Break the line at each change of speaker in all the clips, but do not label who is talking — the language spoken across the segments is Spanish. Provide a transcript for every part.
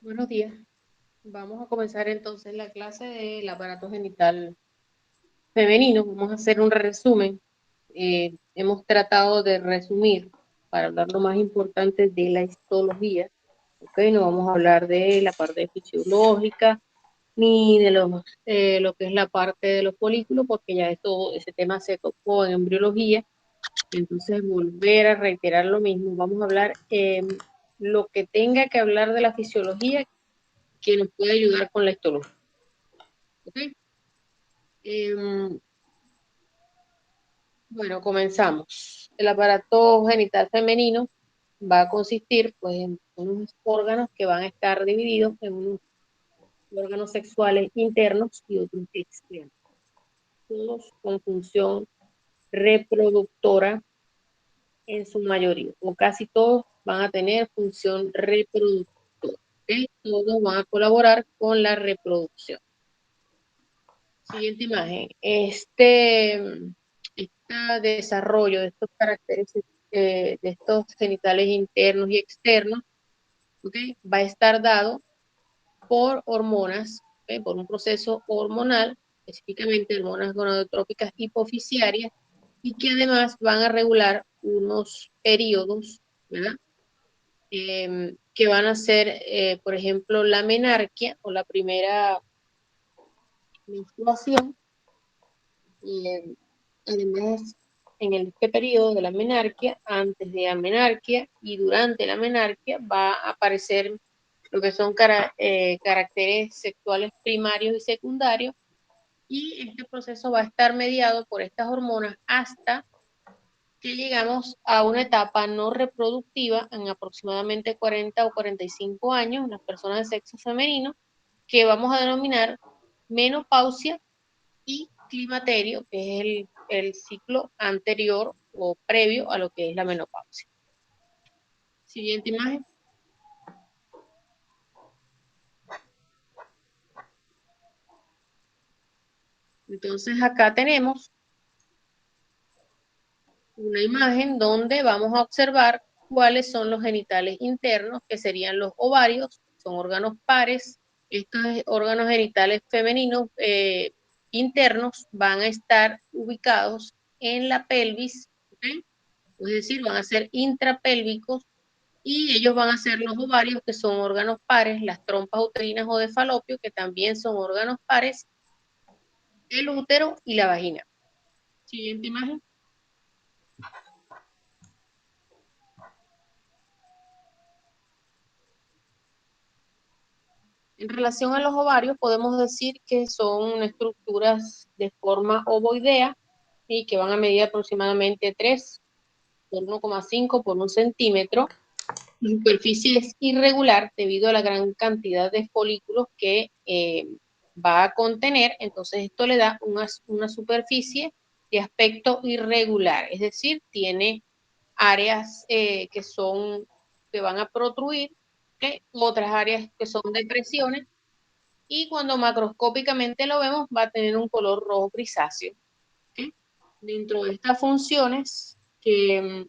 Buenos días. Vamos a comenzar entonces la clase del aparato genital femenino. Vamos a hacer un resumen. Hemos tratado de resumir para hablar lo más importante de la histología. ¿Ok? No vamos a hablar de la parte fisiológica ni de lo que es la parte de los folículos, porque ya ese tema se tocó en embriología. Entonces, volver a reiterar lo mismo. Vamos a hablar lo que tenga que hablar de la fisiología que nos puede ayudar con la histología. ¿Ok? Bueno, comenzamos. El aparato genital femenino va a consistir pues, en unos órganos que van a estar divididos en unos órganos sexuales internos y otros externos, todos con función reproductora en su mayoría, o casi todos van a tener función reproductora. ¿Ok? Todos van a colaborar con la reproducción. Siguiente imagen. Este desarrollo de estos caracteres, de estos genitales internos y externos, ¿okay? Va a estar dado por hormonas, ¿okay? Por un proceso hormonal, específicamente hormonas gonadotrópicas hipoficiarias, y que además van a regular unos periodos, ¿verdad? Que van a ser, por ejemplo, la menarquia o la primera menstruación. Además, en este periodo de la menarquia, antes de la menarquia y durante la menarquia, va a aparecer lo que son caracteres sexuales primarios y secundarios, y este proceso va a estar mediado por estas hormonas hasta que llegamos a una etapa no reproductiva en aproximadamente 40 o 45 años, en las personas de sexo femenino, que vamos a denominar menopausia y climaterio, que es el ciclo anterior o previo a lo que es la menopausia. Siguiente imagen. Entonces acá tenemos una imagen donde vamos a observar cuáles son los genitales internos, que serían los ovarios, son órganos pares. Estos órganos genitales femeninos internos van a estar ubicados en la pelvis, ¿okay? Es decir, van a ser intrapélvicos, y ellos van a ser los ovarios, que son órganos pares, las trompas uterinas o de falopio, que también son órganos pares, el útero y la vagina. Siguiente imagen. En relación a los ovarios, podemos decir que son estructuras de forma ovoidea y que van a medir aproximadamente 3 por 1,5 por 1 centímetro. La superficie es irregular debido a la gran cantidad de folículos que va a contener. Entonces esto le da una superficie de aspecto irregular, es decir, tiene áreas que van a protruir, ¿okay? Otras áreas que son depresiones, y cuando macroscópicamente lo vemos va a tener un color rojo grisáceo. ¿Okay? Dentro de estas funciones que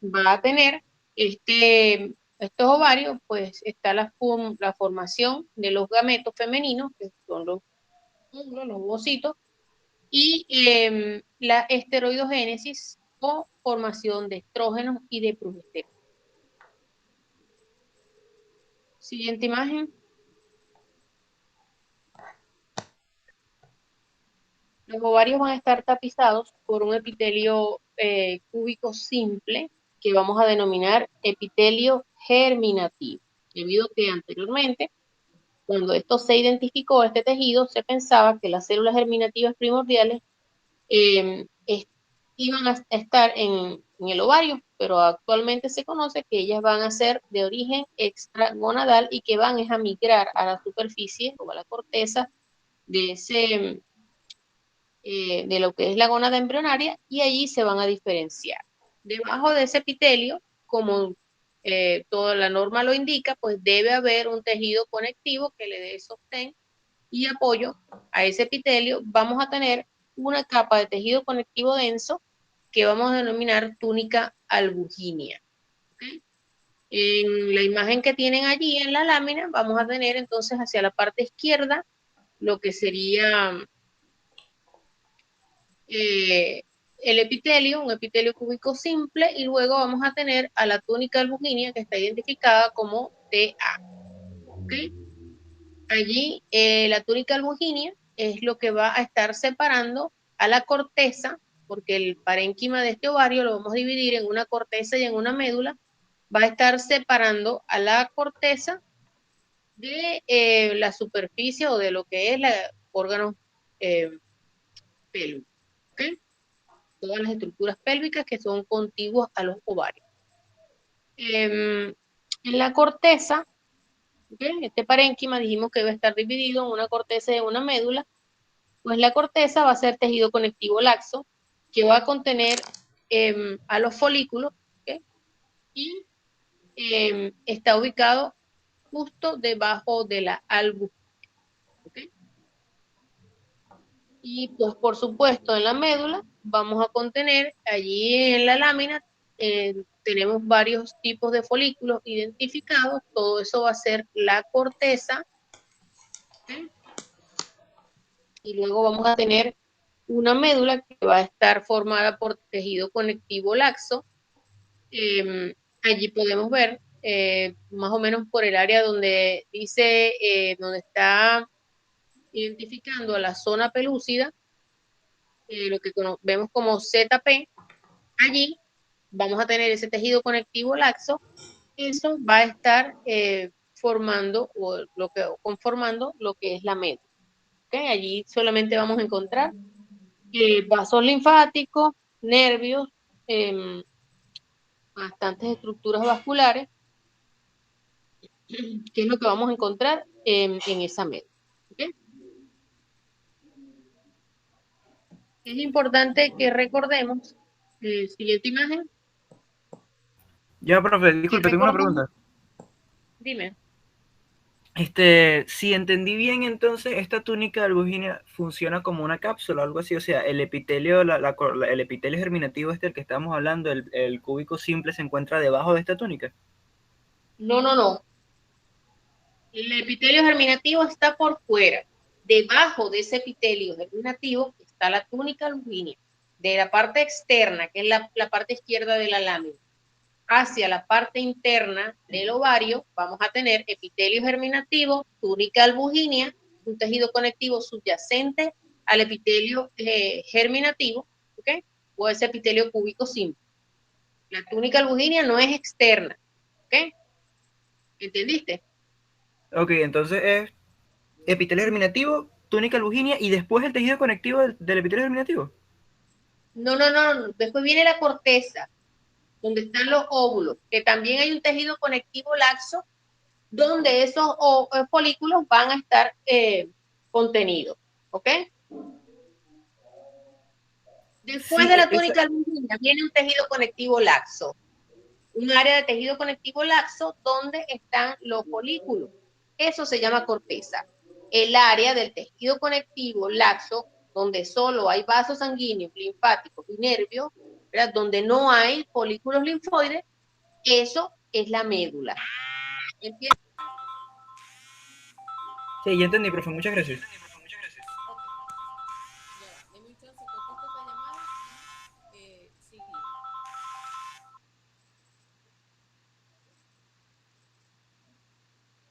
va a tener estos ovarios, pues está la formación de los gametos femeninos, que son los óvulos, los ovocitos, y la esteroidogénesis o formación de estrógenos y de progesterona. Siguiente imagen. Los ovarios van a estar tapizados por un epitelio cúbico simple, que vamos a denominar epitelio germinativo, debido a que anteriormente, cuando esto se identificó, este tejido, se pensaba que las células germinativas primordiales eh, iban a estar en el ovario, pero actualmente se conoce que ellas van a ser de origen extragonadal y que van a migrar a la superficie o a la corteza de de lo que es la gónada embrionaria, y allí se van a diferenciar. Debajo de ese epitelio, como toda la norma lo indica, pues debe haber un tejido conectivo que le dé sostén y apoyo a ese epitelio. Vamos a tener una capa de tejido conectivo denso que vamos a denominar túnica albuginea. ¿Okay? En la imagen que tienen allí en la lámina, vamos a tener entonces hacia la parte izquierda lo que sería el epitelio, un epitelio cúbico simple, y luego vamos a tener a la túnica albuginea que está identificada como TA. ¿Okay? Allí la túnica albuginea es lo que va a estar separando a la corteza, porque el parénquima de este ovario lo vamos a dividir en una corteza y en una médula, va a estar separando a la corteza de la superficie o de lo que es el órgano pélvico. ¿Okay? Todas las estructuras pélvicas que son contiguas a los ovarios. En la corteza, ¿okay? Este parénquima dijimos que va a estar dividido en una corteza y en una médula, pues la corteza va a ser tejido conectivo laxo, que va a contener a los folículos, ¿okay? Y está ubicado justo debajo de la albus. ¿Okay? Y pues por supuesto en la médula vamos a contener allí en la lámina, tenemos varios tipos de folículos identificados, todo eso va a ser la corteza, ¿okay? Y luego vamos a tener una médula que va a estar formada por tejido conectivo laxo. Allí podemos ver más o menos por el área donde dice, donde está identificando a la zona pelúcida, lo que vemos como ZP, allí vamos a tener ese tejido conectivo laxo, eso va a estar formando o conformando lo que es la médula. ¿Okay? Allí solamente vamos a encontrar vasos linfáticos, nervios, bastantes estructuras vasculares, que es lo que vamos a encontrar en esa médula. ¿Okay? Es importante que recordemos, siguiente imagen,
Ya, profe,
que
disculpe, tengo una
recordemos,
pregunta.
dime.
Si entendí bien, entonces esta túnica albuginea funciona como una cápsula, algo así. O sea, el epitelio, el epitelio germinativo el que estamos hablando, el cúbico simple, se encuentra debajo de esta túnica.
No, no, no. El epitelio germinativo está por fuera. Debajo de ese epitelio germinativo está la túnica albuginea. De la parte externa, que es la parte izquierda de la lámina, hacia la parte interna del ovario, vamos a tener epitelio germinativo, túnica albuginea, un tejido conectivo subyacente al epitelio germinativo, ¿ok? O ese epitelio cúbico simple. La túnica albuginea no es externa, ¿ok? ¿Entendiste?
Ok, entonces es epitelio germinativo, túnica albuginea y después el tejido conectivo del epitelio germinativo.
No, no, no. Después viene la corteza, donde están los óvulos, que también hay un tejido conectivo laxo, donde esos folículos van a estar contenidos, ¿ok? Después
Sí,
de la túnica albuginea viene un tejido conectivo laxo, un área de tejido conectivo laxo donde están los folículos. Eso se llama corteza. El área del tejido conectivo laxo, donde solo hay vasos sanguíneos, linfáticos y nervios, ¿verdad? Donde no hay folículos linfoides, eso es la médula. ¿Entiendes?
sí, ya entendí, profe, muchas gracias.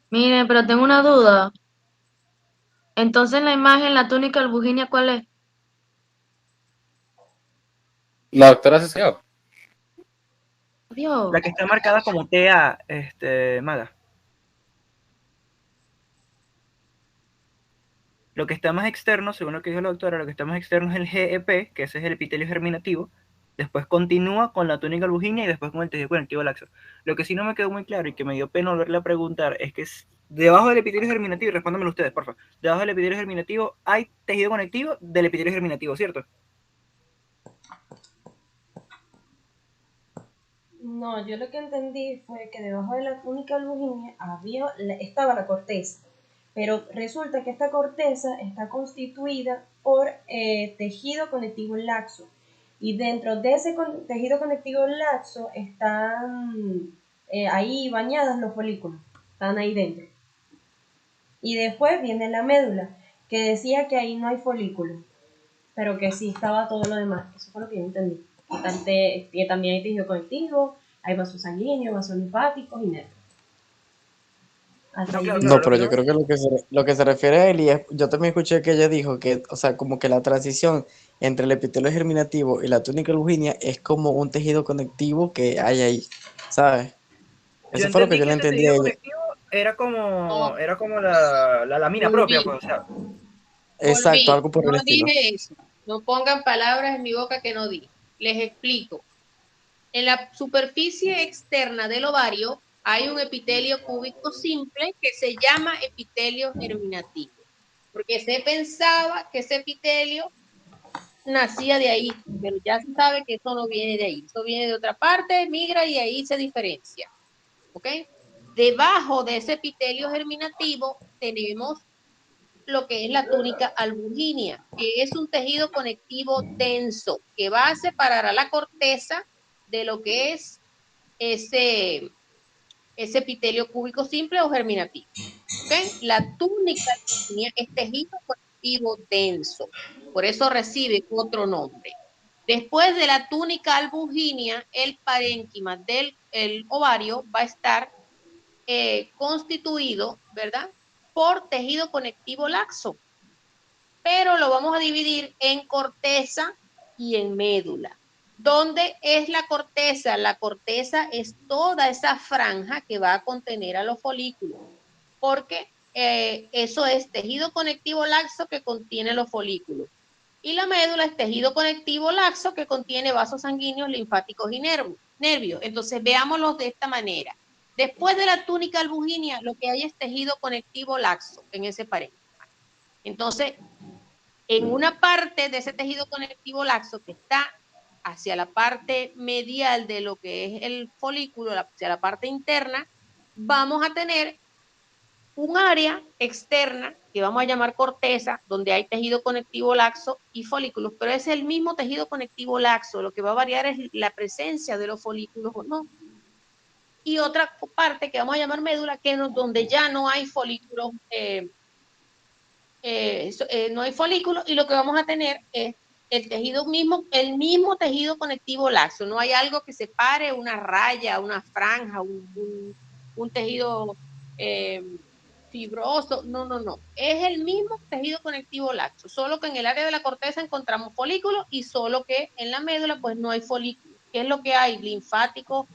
Miren, pero tengo una duda. Entonces, en la imagen, la túnica albuginea, ¿cuál es?
La doctora Cecilio.
Dios.
La que está marcada como TA, Maga. Lo que está más externo, según lo que dijo la doctora, lo que está más externo es el GEP, que ese es el epitelio germinativo. Después continúa con la túnica albuginea y después con el tejido conectivo laxo. Lo que sí no me quedó muy claro y que me dio pena volverle a preguntar es que debajo del epitelio germinativo, y respóndanmelo ustedes, por favor, debajo del epitelio germinativo hay tejido conectivo del epitelio germinativo, ¿cierto?
No, yo lo que entendí fue que debajo de la túnica albuginea estaba la corteza, pero resulta que esta corteza está constituida por tejido conectivo laxo y dentro de ese tejido conectivo laxo están ahí bañados los folículos, están ahí dentro. Y después viene la médula, que decía que ahí no hay folículos, pero que sí estaba todo lo demás. Eso fue lo que yo entendí. Que también hay tejido conectivo, hay vasos sanguíneos, vasos linfáticos y nervios. Hasta
No,
ahí
claro,
yo
claro,
No,
lo
pero
que
yo creo que lo que se refiere a Eli es, yo también escuché que ella dijo que, o sea, como que la transición entre el epitelio germinativo y la túnica albuginea es como un tejido conectivo que hay ahí, ¿sabes?
yo
Eso fue lo que
entendí
yo
que
le
ese
entendí a
tejido
ella.
conectivo era
No,
como la lámina propia,
volví,
pues, o sea,
Exacto,
volví.
algo por
No
el estilo.
dije eso. No pongan palabras en mi boca que no dije. Les explico. En la superficie externa del ovario hay un epitelio cúbico simple que se llama epitelio germinativo, porque se pensaba que ese epitelio nacía de ahí, pero ya se sabe que eso no viene de ahí, eso viene de otra parte, migra y ahí se diferencia, ¿ok? Debajo de ese epitelio germinativo tenemos lo que es la túnica albuginea, que es un tejido conectivo denso que va a separar a la corteza de lo que es ese, ese epitelio cúbico simple o germinativo. ¿Okay? La túnica albuginea es tejido conectivo denso, por eso recibe otro nombre. Después de la túnica albuginea, el parénquima del ovario va a estar constituido, ¿verdad? Por tejido conectivo laxo, pero lo vamos a dividir en corteza y en médula. ¿Dónde es la corteza? La corteza es toda esa franja que va a contener a los folículos, porque eso es tejido conectivo laxo que contiene los folículos. Y la médula es tejido conectivo laxo que contiene vasos sanguíneos, linfáticos y nervios. Entonces, veámoslo de esta manera. Después de la túnica albuginea, lo que hay es tejido conectivo laxo en ese parénquima. Entonces, en una parte de ese tejido conectivo laxo que está hacia la parte medial de lo que es el folículo, hacia la parte interna, vamos a tener un área externa que vamos a llamar corteza, donde hay tejido conectivo laxo y folículos, pero es el mismo tejido conectivo laxo, lo que va a variar es la presencia de los folículos o no. Y otra parte que vamos a llamar médula, que no, donde ya no hay folículos, no hay folículos, y lo que vamos a tener es el mismo tejido conectivo laxo, no hay algo que separe una raya, una franja, un tejido fibroso, no, es el mismo tejido conectivo laxo, solo que en el área de la corteza encontramos folículos y solo que en la médula pues no hay folículos. ¿Qué es lo que hay? Linfáticos,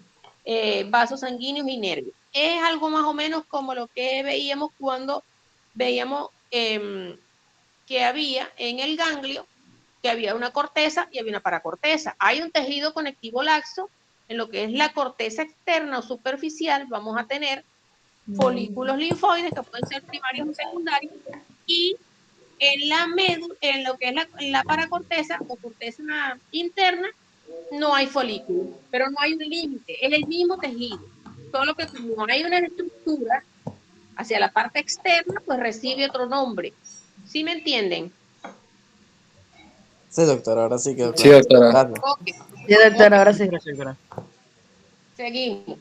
vasos sanguíneos y nervios. Es algo más o menos como lo que veíamos cuando veíamos que había en el ganglio, que había una corteza y había una paracorteza. Hay un tejido conectivo laxo, en lo que es la corteza externa o superficial, vamos a tener folículos linfoides que pueden ser primarios o secundarios, y en la médula, en lo que es la paracorteza o corteza interna, no hay folículos, pero no hay un límite, es el mismo tejido, solo que como hay una estructura hacia la parte externa, pues recibe otro nombre. ¿Sí me entienden?
Sí, doctora, ahora sí quedó
Ok,
claro.
sí,
Gracias.
Sí, doctora, ahora sí.
gracias, doctora.
seguimos.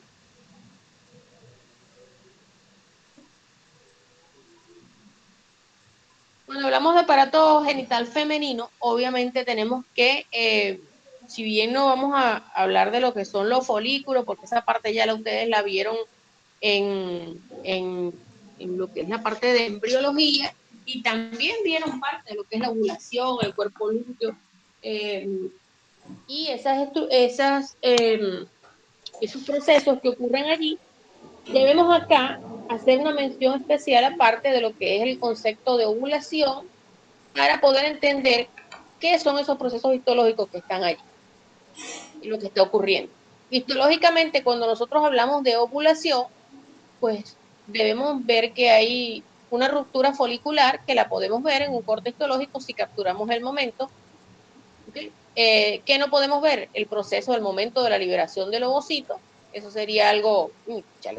Cuando hablamos de aparato genital femenino, obviamente tenemos que, si bien no vamos a hablar de lo que son los folículos, porque esa parte ya ustedes la vieron en lo que es la parte de embriología, y también vieron parte de lo que es la ovulación, el cuerpo lúteo, y esos procesos que ocurren allí. Debemos acá hacer una mención especial aparte de lo que es el concepto de ovulación para poder entender qué son esos procesos histológicos que están allí y lo que está ocurriendo. Histológicamente, cuando nosotros hablamos de ovulación, pues debemos ver que hay una ruptura folicular que la podemos ver en un corte histológico si capturamos el momento. ¿Okay? ¿Qué no podemos ver? El proceso del momento de la liberación del ovocito. Eso sería algo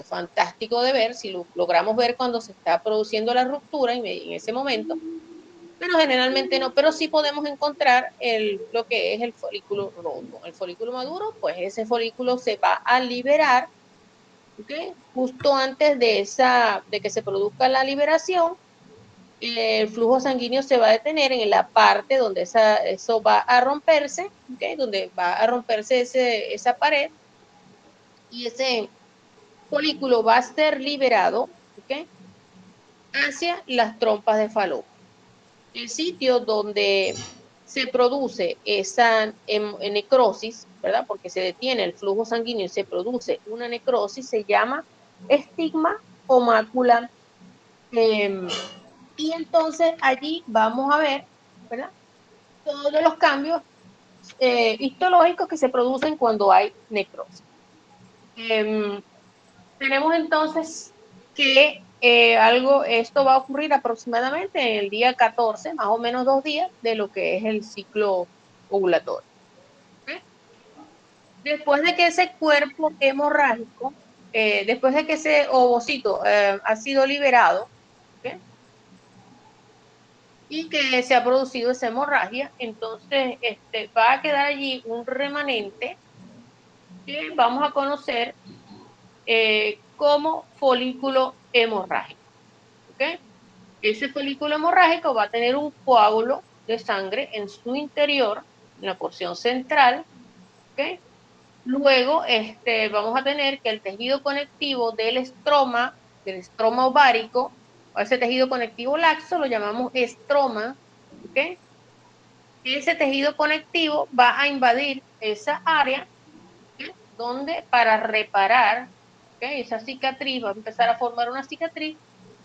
fantástico de ver si lo logramos ver cuando se está produciendo la ruptura en ese momento, pero generalmente no, pero sí podemos encontrar lo que es el folículo rojo. El folículo maduro, pues ese folículo se va a liberar ¿okay? Justo antes de que se produzca la liberación, el flujo sanguíneo se va a detener en la parte donde eso va a romperse, ¿okay? Donde va a romperse esa pared, y ese folículo va a ser liberado, ¿okay? Hacia las trompas de falopio. El sitio donde se produce esa necrosis, ¿verdad? Porque se detiene el flujo sanguíneo y se produce una necrosis, se llama estigma o mácula. Y entonces allí vamos a ver, ¿verdad? Todos los cambios histológicos que se producen cuando hay necrosis. Tenemos entonces que esto va a ocurrir aproximadamente en el día 14, más o menos 2 días de lo que es el ciclo ovulatorio. ¿Okay? Después de que ese cuerpo hemorrágico, después de que ese ovocito ha sido liberado, ¿okay? Y que se ha producido esa hemorragia, entonces va a quedar allí un remanente que vamos a conocer como folículo hemorrágico. ¿Okay? Ese folículo hemorrágico va a tener un coágulo de sangre en su interior, en la porción central. ¿Okay? Luego vamos a tener que el tejido conectivo del estroma ovárico, o ese tejido conectivo laxo, lo llamamos estroma. ¿Okay? Ese tejido conectivo va a invadir esa área, ¿okay? Donde para reparar, ¿okay? Esa cicatriz, va a empezar a formar una cicatriz,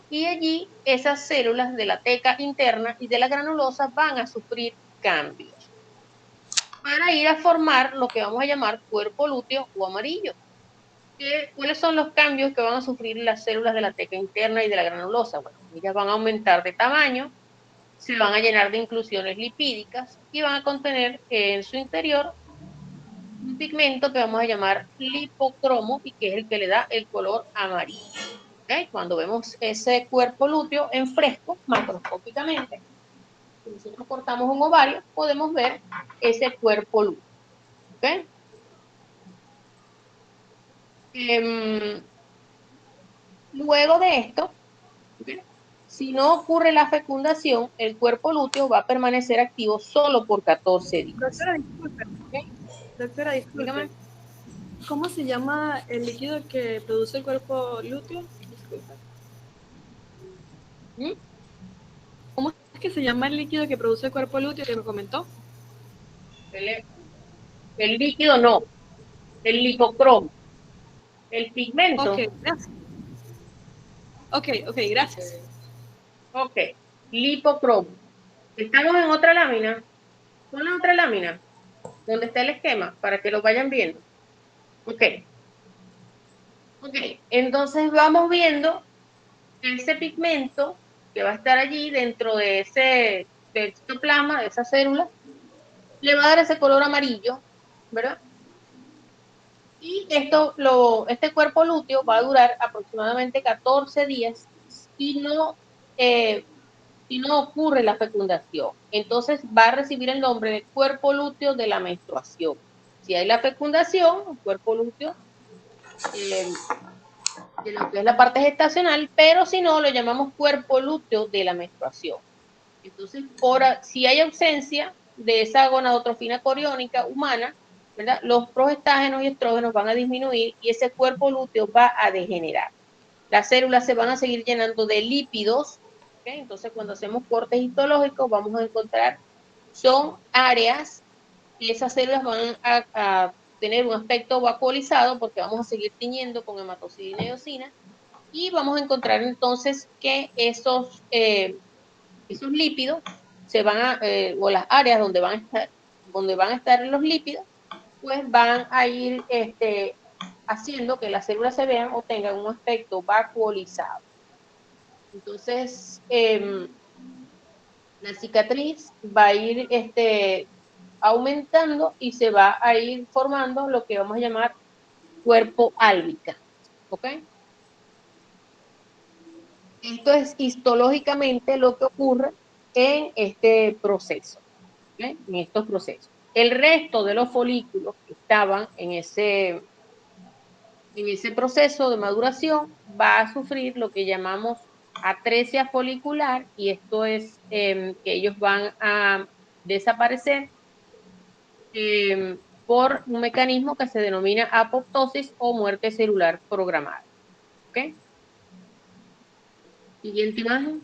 y allí esas células de la teca interna y de la granulosa van a sufrir cambios para ir a formar lo que vamos a llamar cuerpo lúteo o amarillo. ¿Cuáles son los cambios que van a sufrir las células de la teca interna y de la granulosa? Bueno, ellas van a aumentar de tamaño, se van a llenar de inclusiones lipídicas y van a contener en su interior un pigmento que vamos a llamar lipocromo, y que es el que le da el color amarillo. ¿Okay? Cuando vemos ese cuerpo lúteo en fresco, macroscópicamente, si nosotros cortamos un ovario, podemos ver ese cuerpo lúteo. ¿Okay? Luego de esto, ¿okay? Si no ocurre la fecundación, el cuerpo lúteo va a permanecer activo solo por 14 días.
Doctora, disculpe.
¿Okay?
Doctora, disculpe.
Dígame.
¿Cómo se llama el líquido que produce el cuerpo lúteo? Disculpe.
¿Mm?
¿Cómo es que se llama el líquido que produce el cuerpo lúteo que me comentó?
El líquido no, el lipocromo. El pigmento.
Ok, gracias. Ok, gracias.
Ok, lipocromo. Estamos en otra lámina. Pon la otra lámina, donde está el esquema, para que lo vayan viendo. Ok. Ok, entonces vamos viendo ese pigmento que va a estar allí dentro de ese citoplasma, de esa célula, le va a dar ese color amarillo, ¿verdad? Y este cuerpo lúteo va a durar aproximadamente 14 días si no ocurre la fecundación. Entonces va a recibir el nombre de cuerpo lúteo de la menstruación. Si hay la fecundación, el cuerpo lúteo de lo que es la parte gestacional, pero si no, lo llamamos cuerpo lúteo de la menstruación. Entonces, si hay ausencia de esa gonadotrofina coriónica humana, ¿verdad? Los progestágenos y estrógenos van a disminuir y ese cuerpo lúteo va a degenerar. Las células se van a seguir llenando de lípidos, ¿okay? Entonces, cuando hacemos cortes histológicos, vamos a encontrar, son áreas, y esas células van a tener un aspecto vacuolizado porque vamos a seguir tiñendo con hematocidina y eosina, y vamos a encontrar entonces que esos lípidos o las áreas donde van a estar los lípidos, pues van a ir haciendo que las células se vean o tengan un aspecto vacuolizado. Entonces, la cicatriz va a ir aumentando y se va a ir formando lo que vamos a llamar cuerpo álbica. ¿Ok? Esto es histológicamente lo que ocurre en este proceso, ¿okay? En estos procesos. El resto de los folículos que estaban en en ese proceso de maduración va a sufrir lo que llamamos atresia folicular, y esto es que ellos van a desaparecer por un mecanismo que se denomina apoptosis o muerte celular programada. ¿Ok? Siguiente imagen.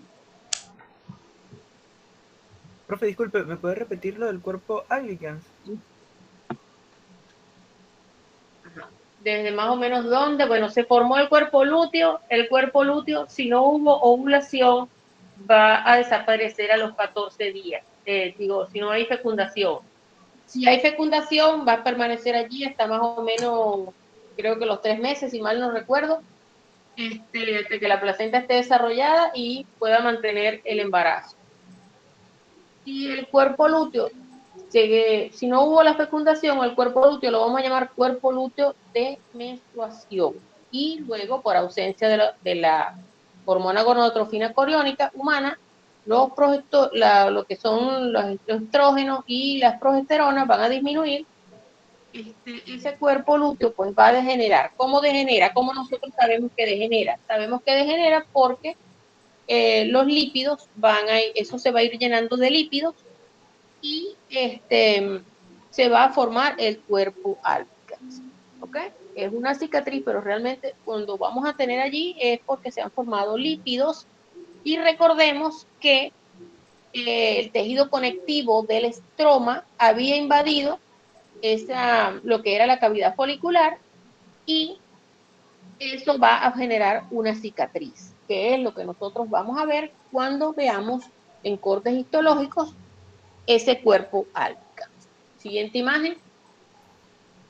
Profe, disculpe, ¿me puede repetir lo del cuerpo albicans?
Desde más o menos dónde, bueno, se formó el cuerpo lúteo, si no hubo ovulación, va a desaparecer a los 14 días, si no hay fecundación. Si hay fecundación, va a permanecer allí hasta más o menos, creo que los 3 meses, si mal no recuerdo, hasta que la placenta esté desarrollada y pueda mantener el embarazo. Si el cuerpo lúteo, si no hubo la fecundación, el cuerpo lúteo lo vamos a llamar cuerpo lúteo de menstruación. Y luego, por ausencia de la hormona gonadotrofina coriónica humana, lo que son los estrógenos y las progesteronas van a disminuir. Ese cuerpo lúteo pues va a degenerar. ¿Cómo degenera? ¿Cómo nosotros sabemos que degenera? Sabemos que degenera porque los lípidos eso se va a ir llenando de lípidos y se va a formar el cuerpo albicans. ¿Ok? Es una cicatriz, pero realmente cuando vamos a tener allí es porque se han formado lípidos, y recordemos que el tejido conectivo del estroma había invadido lo que era la cavidad folicular, y eso va a generar una cicatriz, que es lo que nosotros vamos a ver cuando veamos en cortes histológicos ese cuerpo albicans. Siguiente imagen.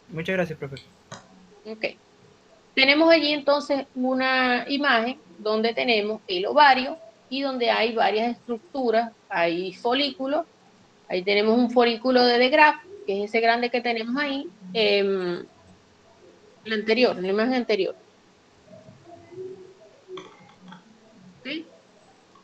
Muchas gracias, profe.
Ok. Tenemos allí entonces una imagen donde tenemos el ovario y donde hay varias estructuras, hay folículos, ahí tenemos un folículo de Graf, que es ese grande que tenemos ahí, en la imagen anterior. ¿Sí?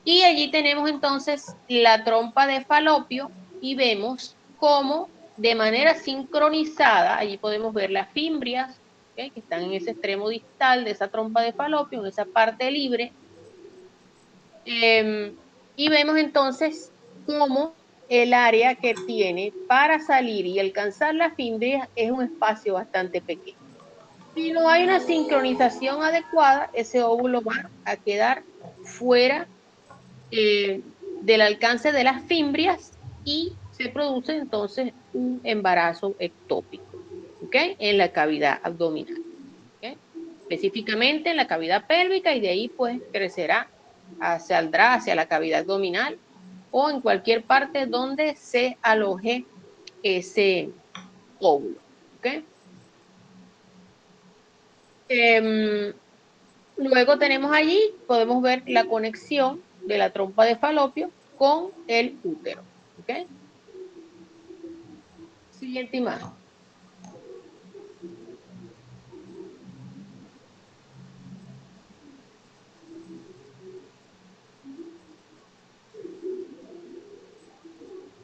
Y allí tenemos entonces la trompa de Falopio y vemos cómo de manera sincronizada, allí podemos ver las fimbrias, ¿okay?, que están en ese extremo distal de esa trompa de Falopio, en esa parte libre. Y vemos entonces cómo el área que tiene para salir y alcanzar las fimbrias es un espacio bastante pequeño. Si no hay una sincronización adecuada, ese óvulo va a quedar fuera del alcance de las fimbrias y se produce entonces un embarazo ectópico, ¿ok? En la cavidad abdominal, ¿ok? Específicamente en la cavidad pélvica, y de ahí pues crecerá, saldrá hacia la cavidad abdominal o en cualquier parte donde se aloje ese óvulo, ¿ok? Luego tenemos allí, podemos ver la conexión de la trompa de Falopio con el útero. ¿Ok? Siguiente imagen.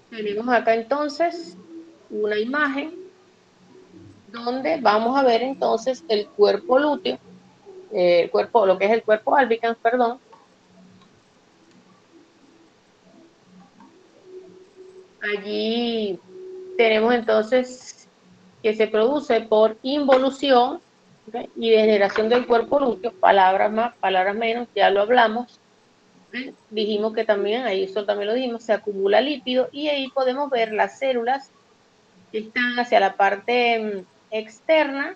Tenemos acá entonces una imagen donde vamos a ver entonces el cuerpo lúteo, lo que es el cuerpo albicans, perdón. Allí tenemos entonces que se produce por involución, ¿okay?, y degeneración del cuerpo lúteo, palabras más, palabras menos, ya lo hablamos. Dijimos que también, ahí eso también lo dijimos, se acumula lípido, y ahí podemos ver las células que están hacia la parte externa,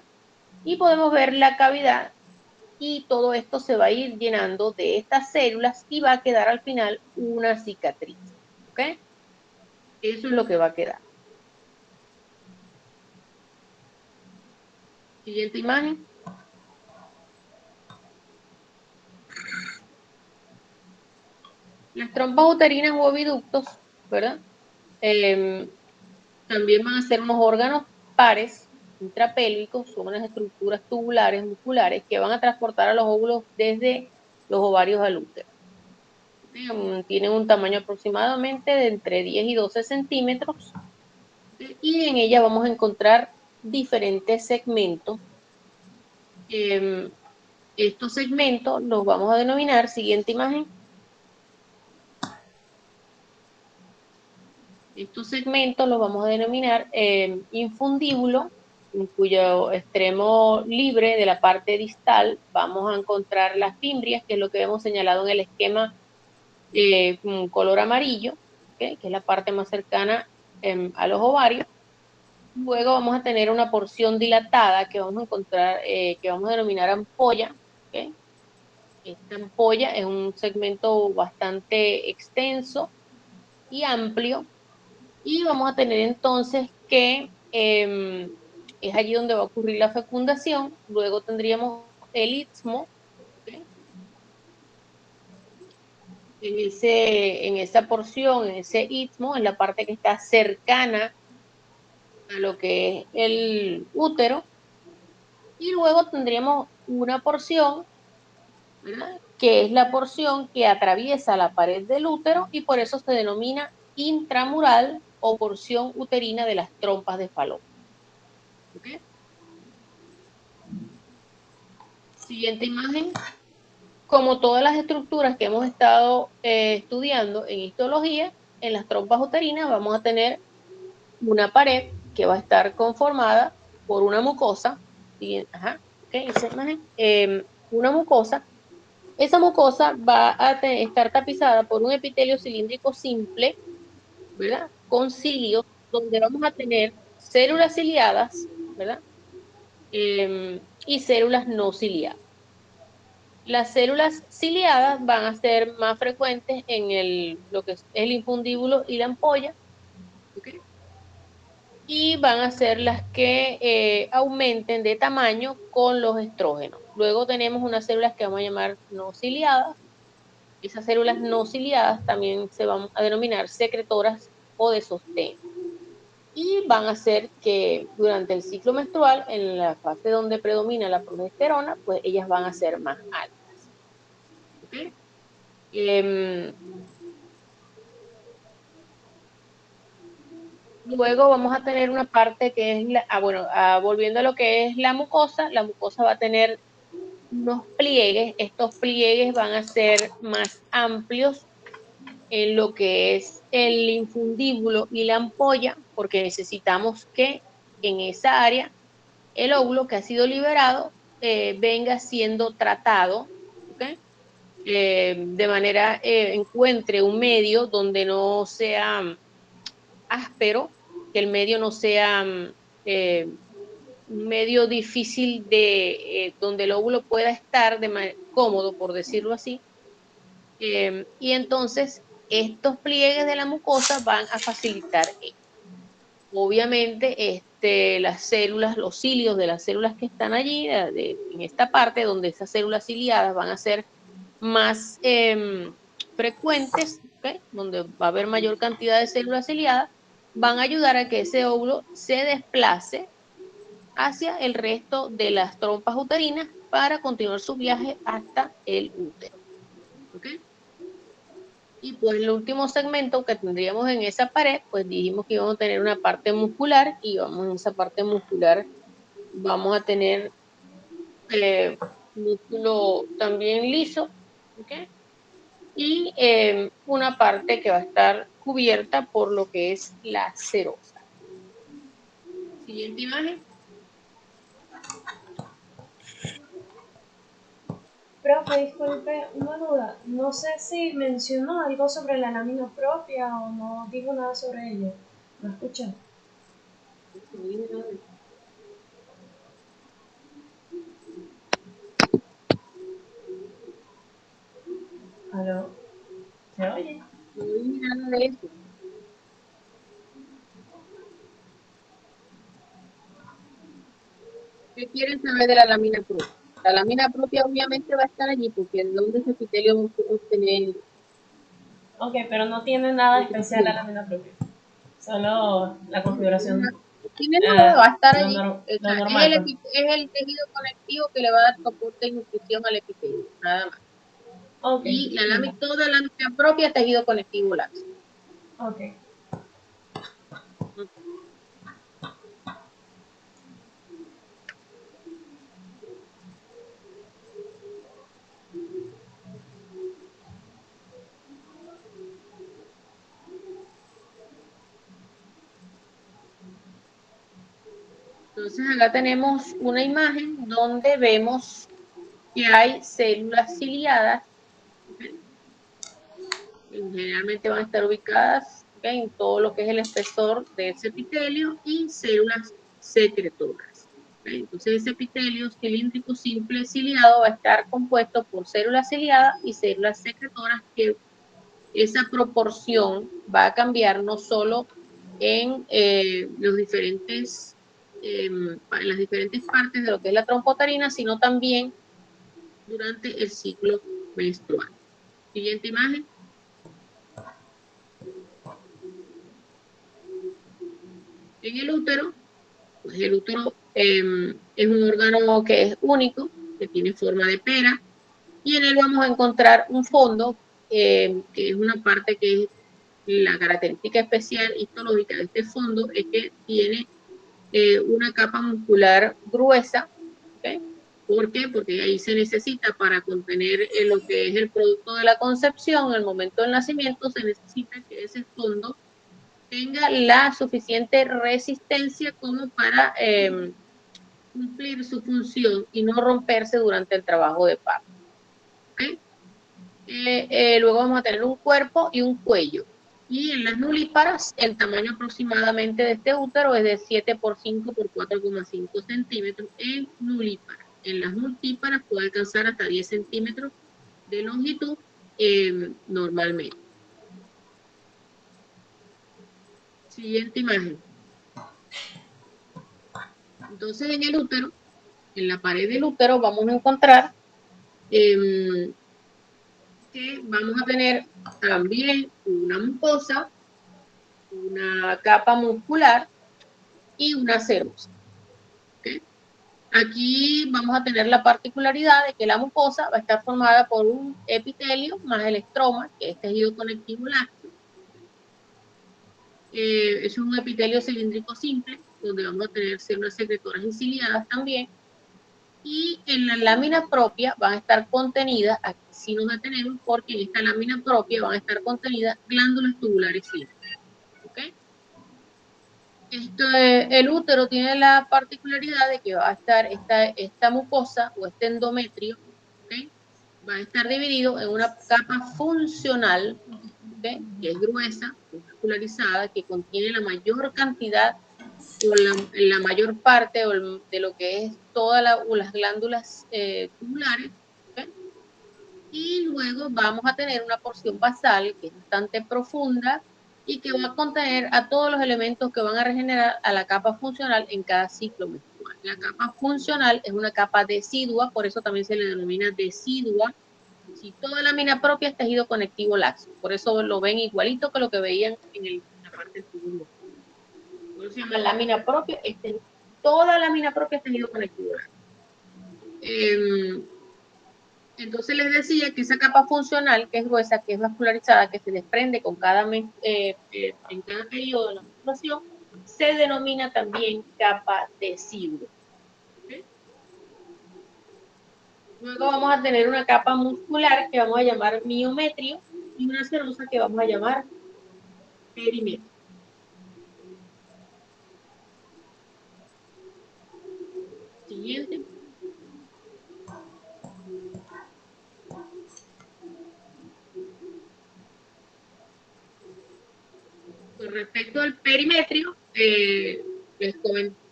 y podemos ver la cavidad, y todo esto se va a ir llenando de estas células y va a quedar al final una cicatriz. ¿Ok? Eso es lo que va a quedar. Siguiente imagen. Las trompas uterinas u oviductos, ¿verdad? También van a ser unos órganos pares intrapélvicos, son unas estructuras tubulares, musculares, que van a transportar a los óvulos desde los ovarios al útero. Tienen un tamaño aproximadamente de entre 10 y 12 centímetros, y en ella vamos a encontrar diferentes segmentos estos segmentos los vamos a denominar, siguiente imagen. Estos segmentos los vamos a denominar infundíbulo, en cuyo extremo libre de la parte distal vamos a encontrar las fimbrias, que es lo que hemos señalado en el esquema con color amarillo, ¿okay? Que es la parte más cercana a los ovarios. Luego vamos a tener una porción dilatada que vamos a encontrar, que vamos a denominar ampolla, ¿okay? Esta ampolla es un segmento bastante extenso y amplio, y vamos a tener entonces que es allí donde va a ocurrir la fecundación. Luego tendríamos el istmo, ¿okay? En esa porción, en ese istmo, en la parte que está cercana a lo que es el útero, y luego tendríamos una porción, ¿verdad? Que es la porción que atraviesa la pared del útero y por eso se denomina intramural o porción uterina de las trompas de Falopio. ¿Okay? Siguiente imagen. Como todas las estructuras que hemos estado estudiando en histología, en las trompas uterinas vamos a tener una pared que va a estar conformada por una mucosa. Ajá, okay, esa imagen, una mucosa. Esa mucosa va a estar tapizada por un epitelio cilíndrico simple, ¿verdad? Con cilios, donde vamos a tener células ciliadas, ¿verdad? Y células no ciliadas. Las células ciliadas van a ser más frecuentes en lo que es el infundíbulo y la ampolla, ¿okay? Y van a ser las que aumenten de tamaño con los estrógenos. Luego tenemos unas células que vamos a llamar no ciliadas. Esas células no ciliadas también se van a denominar secretoras o de sostén. Y van a hacer que durante el ciclo menstrual, en la fase donde predomina la progesterona, pues ellas van a ser más altas. ¿Okay? Luego vamos a tener una parte que es, volviendo a lo que es la mucosa va a tener unos pliegues. Estos pliegues van a ser más amplios en lo que es el infundíbulo y la ampolla, porque necesitamos que en esa área el óvulo que ha sido liberado venga siendo tratado, ¿okay? De manera encuentre un medio donde no sea áspero, que el medio no sea un medio difícil donde el óvulo pueda estar cómodo, por decirlo así. Y entonces estos pliegues de la mucosa van a facilitar esto. Obviamente, las células, los cilios de las células que están allí, en esta parte donde esas células ciliadas van a ser más frecuentes, ¿okay? Donde va a haber mayor cantidad de células ciliadas, van a ayudar a que ese óvulo se desplace hacia el resto de las trompas uterinas para continuar su viaje hasta el útero. ¿Okay? Y pues el último segmento que tendríamos en esa pared, pues dijimos que íbamos a tener una parte muscular y vamos en esa parte muscular vamos a tener músculo también liso, ¿okay? Y una parte que va a estar cubierta por lo que es la serosa. Siguiente imagen.
Profe, disculpe, una duda. No sé si mencionó algo sobre la lámina propia o no dijo nada sobre ella. ¿Lo escuché? ¿Aló? ¿Se oye?
No dije nada de eso. ¿Qué quieren saber de la lámina propia? La lámina propia obviamente va a estar allí porque es donde ese epitelio vamos a obtener.
Ok, pero no tiene nada especial la lámina propia. Solo la configuración.
Tiene nada, va a estar
Lo,
allí. O
lo
sea,
normal, pues.
es el tejido conectivo que le va a dar soporte y nutrición al epitelio, nada más.
Ok.
Y toda la lámina propia es tejido conectivo laxo.
Ok.
Entonces acá tenemos una imagen donde vemos que hay células ciliadas, ¿okay? Generalmente van a estar ubicadas, ¿okay?, en todo lo que es el espesor de ese epitelio, y células secretoras. ¿Okay? Entonces ese epitelio cilíndrico simple ciliado va a estar compuesto por células ciliadas y células secretoras, que esa proporción va a cambiar no solo en las diferentes partes de lo que es la trompotarina, sino también durante el ciclo menstrual. Siguiente imagen. En el útero, pues el útero es un órgano que es único, que tiene forma de pera, y en él vamos a encontrar un fondo, que es una parte que es la característica especial histológica de este fondo, es que tiene una capa muscular gruesa. ¿Okay? ¿Por qué? Porque ahí se necesita, para contener lo que es el producto de la concepción, en el momento del nacimiento, se necesita que ese fondo tenga la suficiente resistencia como para cumplir su función y no romperse durante el trabajo de parto. ¿Okay? Luego vamos a tener un cuerpo y un cuello. Y en las nulíparas, el tamaño aproximadamente de este útero es de 7 por 5 por 4,5 centímetros en nulíparas. En las multíparas puede alcanzar hasta 10 centímetros de longitud normalmente. Siguiente imagen. Entonces en el útero, en la pared del útero, vamos a encontrar que vamos a tener también una mucosa, una capa muscular y una serosa. ¿Okay? Aquí vamos a tener la particularidad de que la mucosa va a estar formada por un epitelio más el estroma, que es tejido conectivo lácteo. Es un epitelio cilíndrico simple, donde vamos a tener células secretoras y ciliadas también. Y en la lámina propia van a estar contenidas, aquí sí nos detenemos, porque en esta lámina propia van a estar contenidas glándulas tubulares simples. ¿Okay? El útero tiene la particularidad de que va a estar esta mucosa o este endometrio, ¿okay?, va a estar dividido en una capa funcional, ¿okay?, que es gruesa, vascularizada, que contiene la mayor cantidad o la mayor parte de lo que es todas las glándulas tubulares. ¿Okay? Y luego vamos a tener una porción basal que es bastante profunda y que va a contener a todos los elementos que van a regenerar a la capa funcional en cada ciclo menstrual. La capa funcional es una capa decidua, por eso también se le denomina decidua. Si toda la lámina propia es tejido conectivo laxo, por eso lo ven igualito que lo que veían en la parte del por eso se llama lámina propia. Toda lámina propia es tejido conectivo laxo. Entonces les decía que esa capa funcional, que es gruesa, que es vascularizada, que se desprende con en cada periodo de la menstruación, se denomina también capa decidua. ¿Okay? Luego vamos a tener una capa muscular que vamos a llamar miometrio y una serosa que vamos a llamar perimetrio. Siguiente. Con respecto al perimetrio,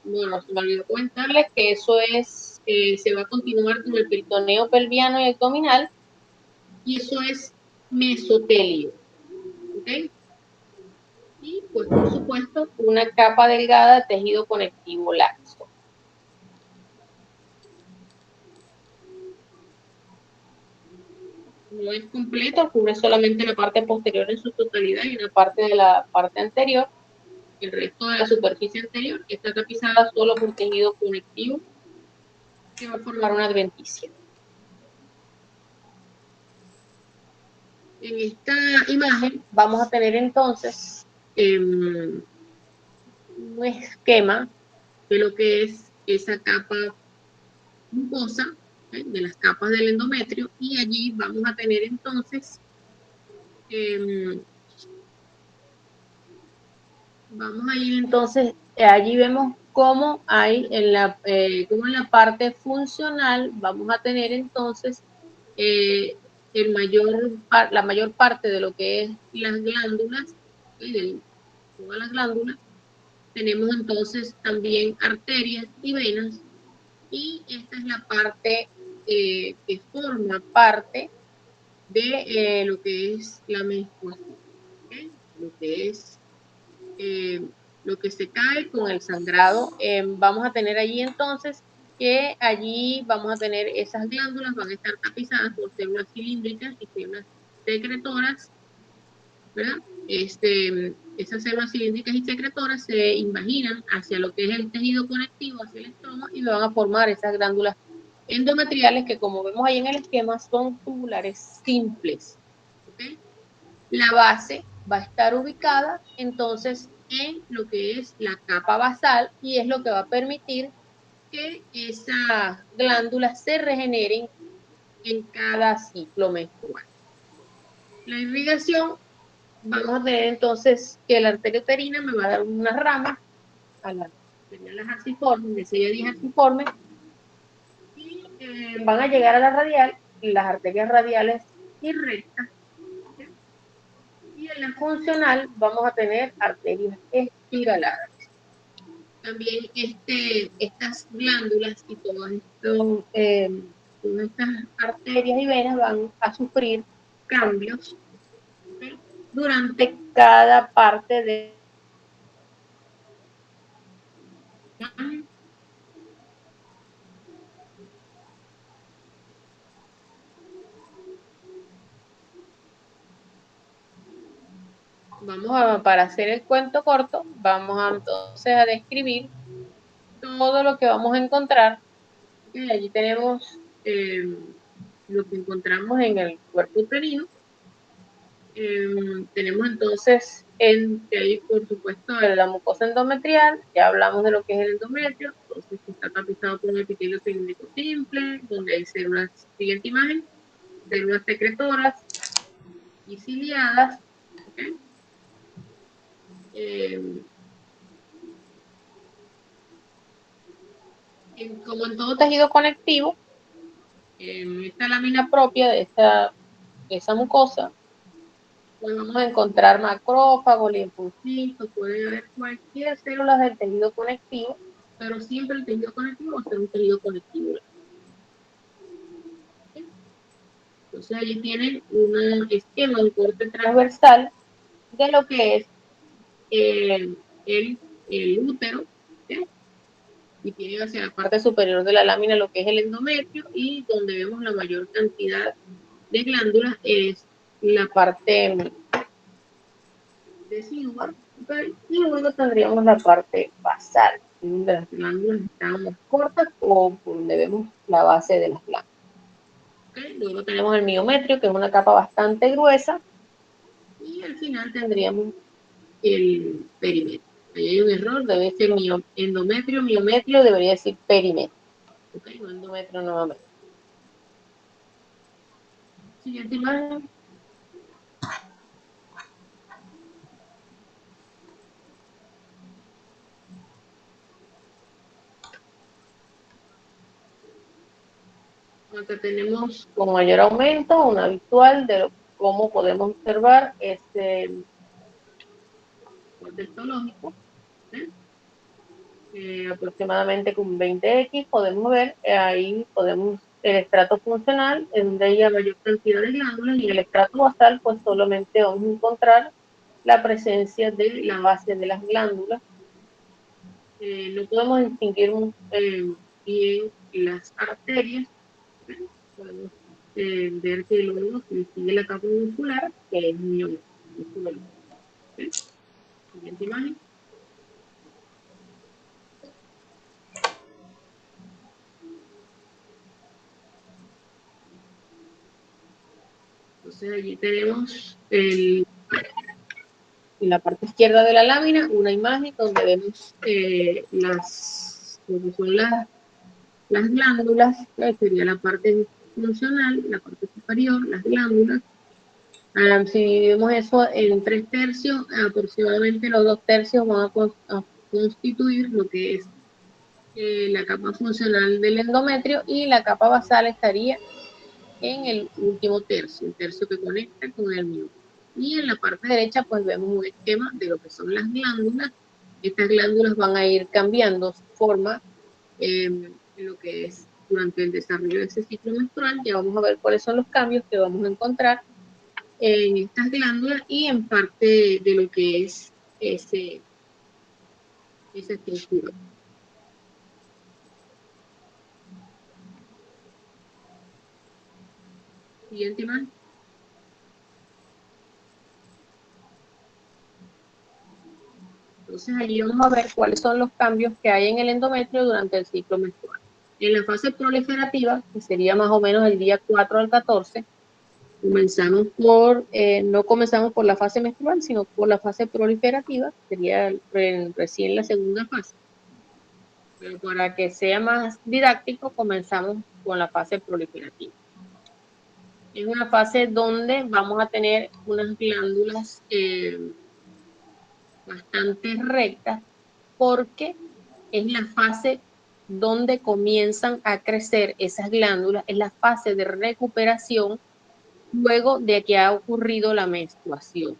bueno, se me olvidó comentarles que eso es, se va a continuar con el peritoneo pelviano y abdominal, y eso es mesotelio. ¿Okay? Y pues por supuesto una capa delgada de tejido conectivo laxo. No es completo, cubre solamente la parte posterior en su totalidad y una parte de la parte anterior. El resto de la superficie anterior está tapizada solo por tejido conectivo que va a formar una adventicia. En esta imagen vamos a tener entonces un esquema de lo que es esa capa mucosa, de las capas del endometrio, y allí vamos a tener entonces vamos a ir entonces, allí vemos como hay como en la parte funcional vamos a tener entonces la mayor parte de lo que es las glándulas, todas las glándulas. Tenemos entonces también arterias y venas, y esta es la parte que forma parte de lo que es la menstruación, ¿okay? Lo que es lo que se cae con el sangrado. Vamos a tener allí entonces que allí vamos a tener esas glándulas, van a estar tapizadas por células cilíndricas y células secretoras, ¿verdad? Esas células cilíndricas y secretoras se invaginan hacia lo que es el tejido conectivo, hacia el estroma, y van a formar esas glándulas endometriales que, como vemos ahí en el esquema, son tubulares simples, ¿okay? La base va a estar ubicada entonces en lo que es la capa basal, y es lo que va a permitir que esas glándulas se regeneren en cada ciclo menstrual. La irrigación, vamos a tener entonces que la arteria uterina me va a dar una rama a las arciformes, de 6 a 10 arciformes, y van a llegar a la radial, las arterias radiales y rectas. Y en la funcional vamos a tener arterias espiraladas. También estas glándulas y todas estas arterias y venas van a sufrir cambios, ¿okay? Durante cada parte de para hacer el cuento corto, vamos entonces a describir todo lo que vamos a encontrar. Y allí tenemos lo que encontramos en el cuerpo uterino. Tenemos entonces, por supuesto, la mucosa endometrial. Ya hablamos de lo que es el endometrio, entonces está tapizado por un epitelio cilíndrico simple, donde hay células, siguiente imagen, células secretoras y ciliadas, ¿okay? Como en todo tejido conectivo, esta lámina propia de esa mucosa, pues vamos a encontrar macrófagos, linfocitos, puede haber cualquier célula del tejido conectivo, pero siempre el tejido conectivo va a ser un tejido conectivo. ¿Okay? Entonces allí tienen un esquema, un corte transversal de lo que es el útero, ¿okay? Y tiene hacia la parte superior de la lámina lo que es el endometrio, y donde vemos la mayor cantidad de glándulas es la parte decidua, ¿okay? Y luego tendríamos la parte basal, donde las glándulas están más cortas o donde vemos la base de las glándulas. ¿Okay? Luego tenemos el miometrio, que es una capa bastante gruesa, y al final tendríamos el perimetrio. Ahí hay un error, debe ser endometrio, miometrio, debería decir perimetrio. ¿Okay? No endometrio nuevamente. Siguiente imagen. Acá tenemos con mayor aumento una visual de cómo podemos observar este corte histológico. Aproximadamente con 20X podemos ver, ahí podemos el estrato funcional, en donde hay mayor cantidad de glándulas, y en el estrato basal pues solamente vamos a encontrar la presencia de la base de las glándulas. No podemos distinguir bien las arterias. Podemos ver que luego se distingue la capa muscular, que es muscular. Siguiente imagen. Entonces allí tenemos en la parte izquierda de la lámina una imagen donde vemos lo que son las glándulas, que sería la parte funcional, la parte superior, las glándulas. Si dividimos eso en 3 tercios, aproximadamente los 2 tercios van a constituir lo que es la capa funcional del endometrio, y la capa basal estaría en el último tercio, el tercio que conecta con el mioma. Y en la parte derecha pues vemos un esquema de lo que son las glándulas. Estas glándulas van a ir cambiando su forma en lo que es durante el desarrollo de ese ciclo menstrual. Ya vamos a ver cuáles son los cambios que vamos a encontrar en estas glándulas y en parte de lo que es esa estructura. Siguiente imagen. Entonces allí vamos a ver cuáles son los cambios que hay en el endometrio durante el ciclo menstrual. En la fase proliferativa, que sería más o menos el día 4 al 14, no comenzamos por la fase menstrual, sino por la fase proliferativa, sería recién la segunda fase. Pero para que sea más didáctico, comenzamos con la fase proliferativa. Es una fase donde vamos a tener unas glándulas bastante rectas, porque es la fase donde comienzan a crecer esas glándulas, es la fase de recuperación luego de que ha ocurrido la menstruación.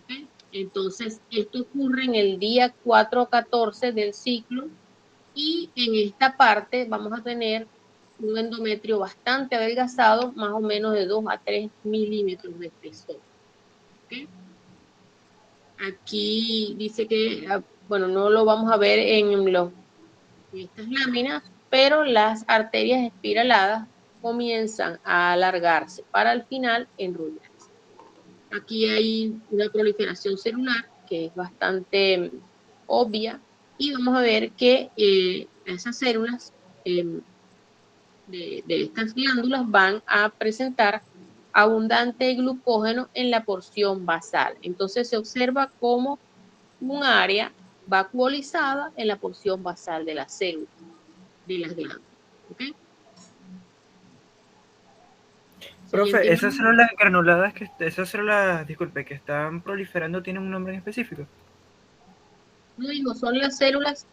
¿Okay? Entonces, esto ocurre en el día 4 o 14 del ciclo, y en esta parte vamos a tener un endometrio bastante adelgazado, más o menos de 2 a 3 milímetros de espesor. ¿Okay? Aquí dice que, bueno, no lo vamos a ver en estas láminas, pero las arterias espiraladas comienzan a alargarse para al final enrollarse. Aquí hay una proliferación celular que es bastante obvia, y vamos a ver que esas células de estas glándulas van a presentar abundante glucógeno en la porción basal. Entonces se observa como un área vacuolizada en la porción basal de las células, de las glándulas. ¿Okay?
Profe, esas células granuladas, disculpe, que están proliferando, ¿tienen un nombre en específico?
No digo, son las células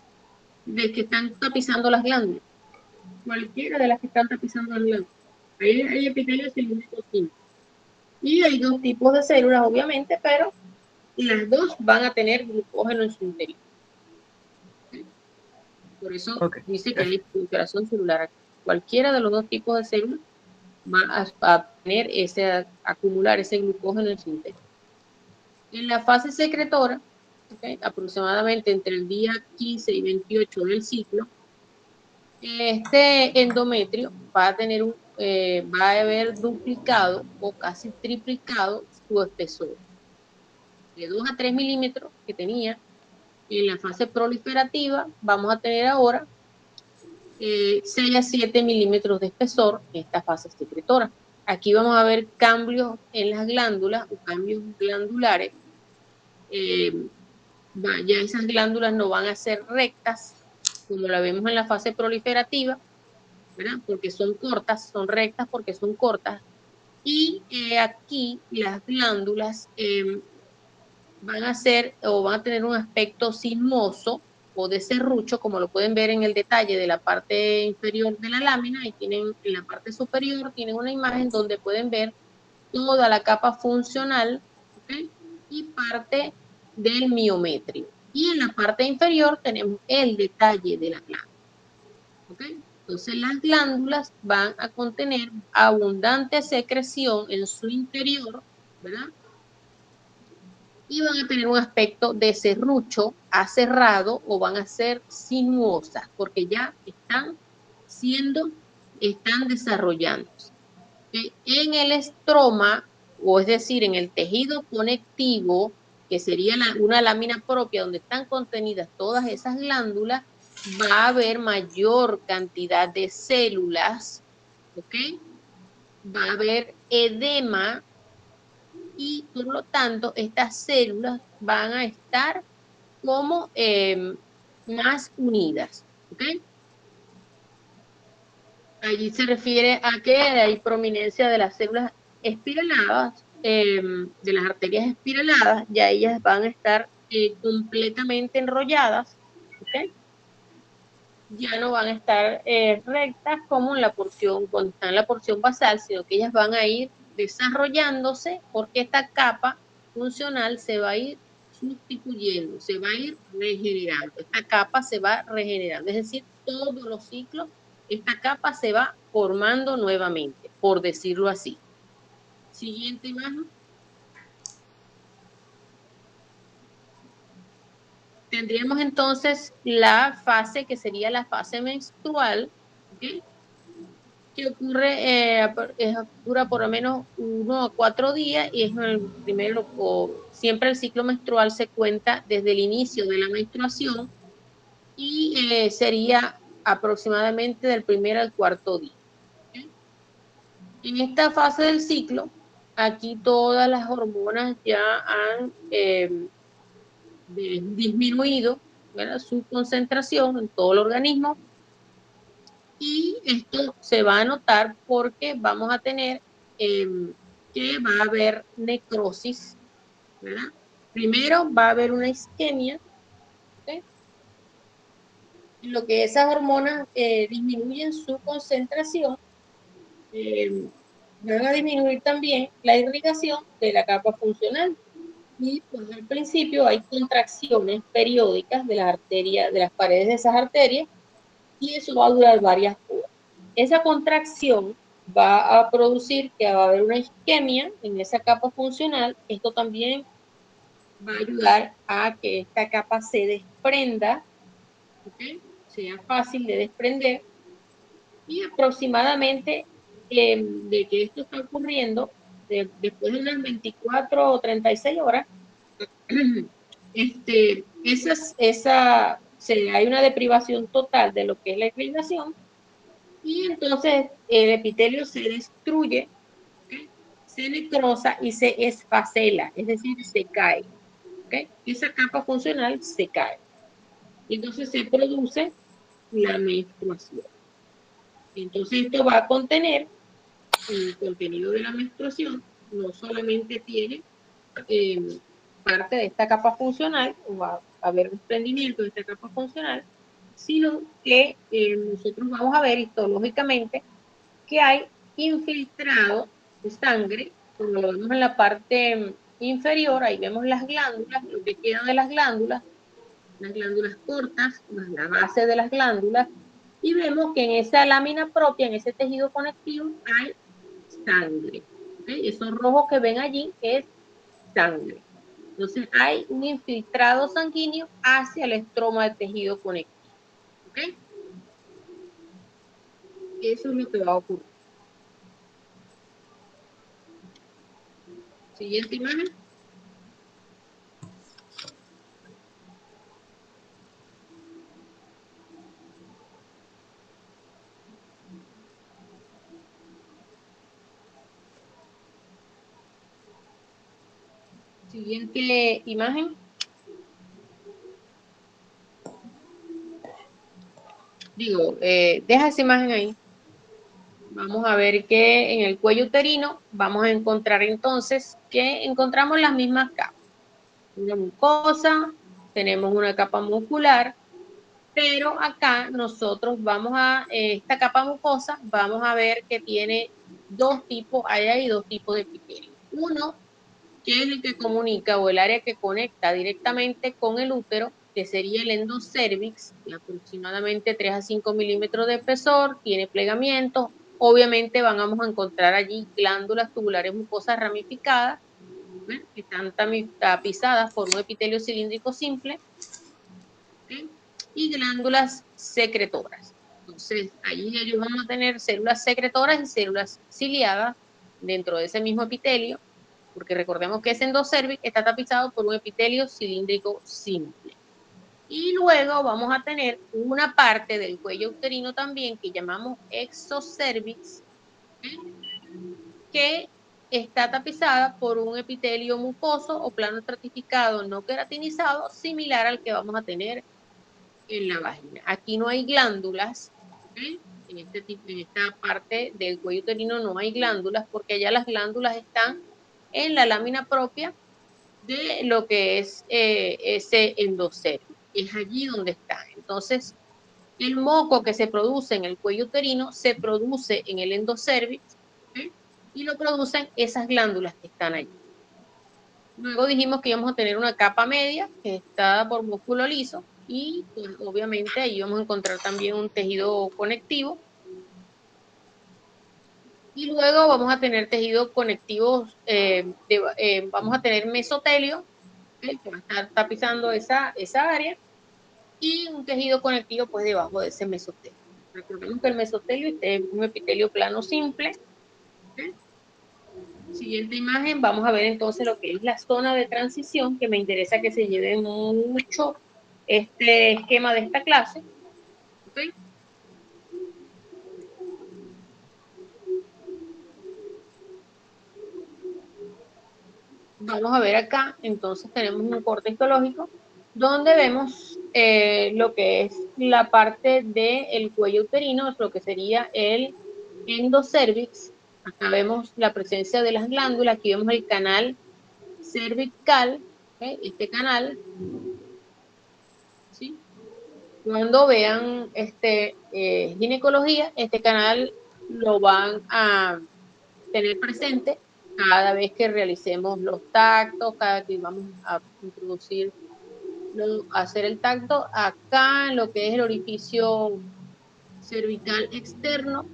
de que están tapizando las glándulas. Cualquiera de las que están tapizando las glándulas. Hay epitelios cilíndricos químicos. Y hay dos tipos de células, obviamente, pero las dos van a tener glucógeno en su interior. Por eso dice que hay proliferación celular. Cualquiera de los dos tipos de células va a tener acumular ese glucógeno en su interior. En la fase secretora, aproximadamente entre el día 15 y 28 del ciclo, este endometrio va a haber duplicado o casi triplicado su espesor. De 2 a 3 milímetros que tenía en la fase proliferativa, vamos a tener ahora 6 a 7 milímetros de espesor en esta fase secretora. Aquí vamos a ver cambios en las glándulas o cambios glandulares. Ya esas glándulas no van a ser rectas como la vemos en la fase proliferativa, ¿verdad? Porque son cortas, son rectas porque son cortas. Y aquí las glándulas van a tener un aspecto sinuoso o de serrucho, como lo pueden ver en el detalle de la parte inferior de la lámina, y tienen en la parte superior tienen una imagen donde pueden ver toda la capa funcional, ¿okay? Y parte del miometrio. Y en la parte inferior tenemos el detalle de la glándula. ¿Okay? Entonces las glándulas van a contener abundante secreción en su interior, ¿verdad? Y van a tener un aspecto de serrucho, aserrado, o van a ser sinuosas, porque ya están desarrollándose. En el estroma, o es decir, en el tejido conectivo, que sería una lámina propia donde están contenidas todas esas glándulas, va a haber mayor cantidad de células, ¿ok? Va a haber edema, y por lo tanto estas células van a estar como más unidas, ¿ok? Allí se refiere a que hay prominencia de las células espiraladas, de las arterias espiraladas, ya ellas van a estar completamente enrolladas, ¿ok? ya no van a estar rectas como en la porción, cuando están en la porción basal, sino que ellas van a ir desarrollándose porque esta capa funcional se va a ir sustituyendo, se va a ir regenerando. Esta capa se va regenerando, es decir, todos los ciclos, esta capa se va formando nuevamente, por decirlo así. Siguiente imagen. Tendríamos entonces la fase que sería la fase menstrual, ¿okay? Que ocurre, dura por lo menos 1 a 4 días y es el primero, siempre el ciclo menstrual se cuenta desde el inicio de la menstruación y sería aproximadamente del primer al cuarto día. ¿Okay? En esta fase del ciclo, aquí todas las hormonas ya han disminuido, ¿verdad?, su concentración en todo el organismo, y esto se va a notar porque vamos a tener que va a haber necrosis, ¿verdad? Primero va a haber una isquemia, ¿okay? En lo que esas hormonas disminuyen su concentración, van a disminuir también la irrigación de la capa funcional. Y pues al principio hay contracciones periódicas de las arterias, de las paredes de esas arterias, y eso va a durar varias horas. Esa contracción va a producir que va a haber una isquemia en esa capa funcional. Esto también va a ayudar a que esta capa se desprenda, ¿okay?, sea fácil de desprender, y aproximadamente de que esto está ocurriendo, después de unas 24 o 36 horas, hay una deprivación total de lo que es la irrigación, y entonces el epitelio se destruye, ¿okay?, se necrosa y se esfacela, es decir, se cae, ¿okay? Esa capa funcional se cae. Y entonces se produce la menstruación. Entonces esto va a contener el contenido de la menstruación, no solamente tiene parte de esta capa funcional, o va a haber desprendimiento de esta capa funcional, sino que nosotros vamos a ver histológicamente que hay infiltrado de sangre, como lo vemos en la parte inferior. Ahí vemos las glándulas, lo que queda de las glándulas cortas, más la base de las glándulas, y vemos que en esa lámina propia, en ese tejido conectivo, hay sangre. ¿Okay? Eso rojo que ven allí es sangre. Entonces hay un infiltrado sanguíneo hacia el estroma del tejido conectivo. ¿Ok? Eso es lo que va a ocurrir. Siguiente imagen. Siguiente imagen. Deja esa imagen ahí. Vamos a ver que en el cuello uterino vamos a encontrar entonces que encontramos las mismas capas. Una mucosa, tenemos una capa muscular, pero acá nosotros esta capa mucosa, vamos a ver que tiene dos tipos, hay dos tipos de epitelio. Uno, que es el que comunica, o el área que conecta directamente con el útero, que sería el endocervix, de aproximadamente 3 a 5 milímetros de espesor, tiene plegamientos. Obviamente vamos a encontrar allí glándulas tubulares mucosas ramificadas, ¿ven?, que están tapizadas por un epitelio cilíndrico simple, ¿okay?, y glándulas secretoras. Entonces, allí ellos van a tener células secretoras y células ciliadas dentro de ese mismo epitelio, porque recordemos que ese endocervix está tapizado por un epitelio cilíndrico simple. Y luego vamos a tener una parte del cuello uterino también que llamamos exocervix, ¿okay?, que está tapizada por un epitelio mucoso o plano estratificado no queratinizado, similar al que vamos a tener en la vagina. Aquí no hay glándulas, ¿okay?, en esta parte del cuello uterino no hay glándulas, porque allá las glándulas están en la lámina propia de lo que es ese endocervix. Es allí donde está. Entonces, El moco que se produce en el cuello uterino se produce en el endocervix, ¿ok? Y lo producen esas glándulas que están allí. Luego dijimos que íbamos a tener una capa media que está dada por músculo liso y pues, obviamente ahí vamos a encontrar también un tejido conectivo. Y luego vamos a tener tejidos conectivos, vamos a tener mesotelio, ¿okay? Que va a estar tapizando esa área, y un tejido conectivo pues debajo de ese mesotelio. Recordemos que el mesotelio es un epitelio plano simple. ¿Okay? Siguiente imagen, vamos a ver entonces lo que es la zona de transición, que me interesa que se lleve mucho este esquema de esta clase. ¿Okay? Vamos a ver acá, entonces tenemos un corte histológico donde vemos lo que es la parte del cuello uterino, lo que sería el endocervix. Acá vemos la presencia de las glándulas, aquí vemos el canal cervical, ¿okay? Este canal, ¿sí? Cuando vean ginecología, este canal lo van a tener presente cada vez que realicemos los tactos, cada que vamos a introducir, hacer el tacto acá en lo que es el orificio cervical externo,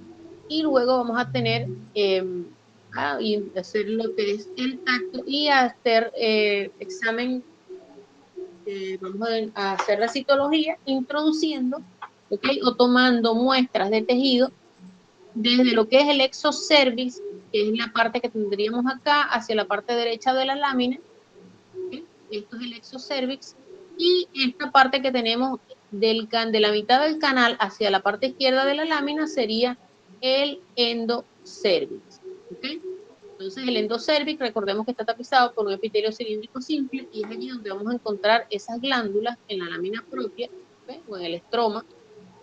y luego vamos a tener y hacer lo que es el tacto y hacer examen, vamos a hacer la citología introduciendo, ¿okay? O tomando muestras de tejido desde lo que es el exocervix, que es la parte que tendríamos acá, hacia la parte derecha de la lámina. ¿Okay? Esto es el exocervix. Y esta parte que tenemos de la mitad del canal hacia la parte izquierda de la lámina sería el endocervix. ¿Okay? Entonces el endocervix, recordemos que está tapizado por un epitelio cilíndrico simple, y es allí donde vamos a encontrar esas glándulas en la lámina propia, ¿okay? O en el estroma,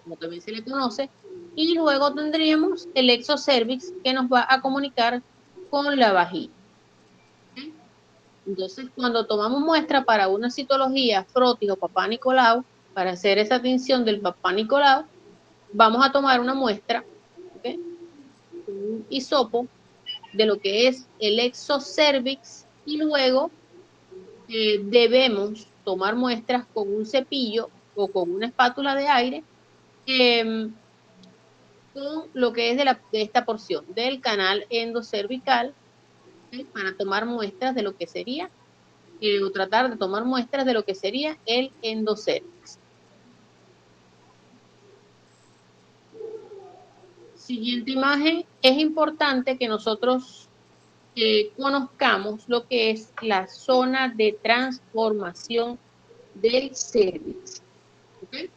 como también se le conoce, y luego tendríamos el exocervix que nos va a comunicar con la vagina. ¿Okay? Entonces, cuando tomamos muestra para una citología frotis o papá Nicolau, para hacer esa tinción del papá Nicolau, vamos a tomar una muestra, ¿okay? Un hisopo de lo que es el exocervix, y luego debemos tomar muestras con un cepillo o con una espátula de aire, con lo que es de esta porción del canal endocervical, ¿okay? Para tomar muestras de lo que sería, o tratar de tomar muestras de lo que sería el endocervix. Siguiente imagen, es importante que nosotros conozcamos lo que es la zona de transformación del cervix. ¿Okay?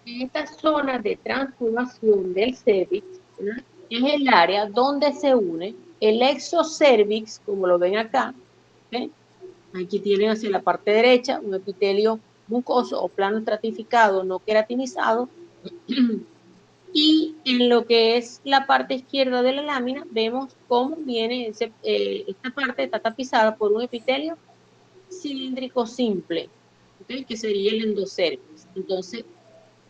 En esta zona de transformación del cervix, ¿verdad? Es el área donde se une el exocervix, como lo ven acá. ¿Okay? Aquí tienen hacia la parte derecha un epitelio mucoso o plano estratificado no queratinizado. Y en lo que es la parte izquierda de la lámina, vemos cómo viene esta parte, está tapizada por un epitelio cilíndrico simple, ¿okay? Que sería el endocervix. Entonces,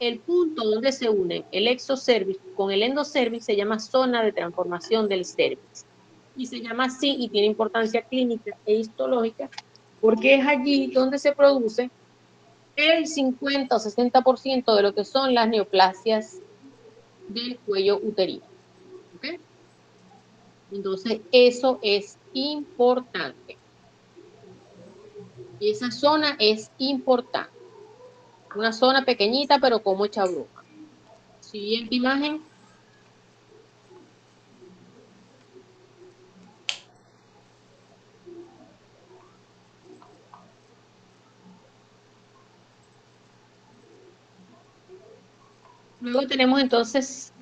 el punto donde se une el exocervix con el endocervix se llama zona de transformación del cervix. Y se llama así y tiene importancia clínica e histológica porque es allí donde se produce el 50 o 60% de lo que son las neoplasias del cuello uterino. ¿Okay? Entonces, eso es importante. Y esa zona es importante. Una zona pequeñita, pero con mucha bruma. Siguiente imagen. Luego tenemos entonces,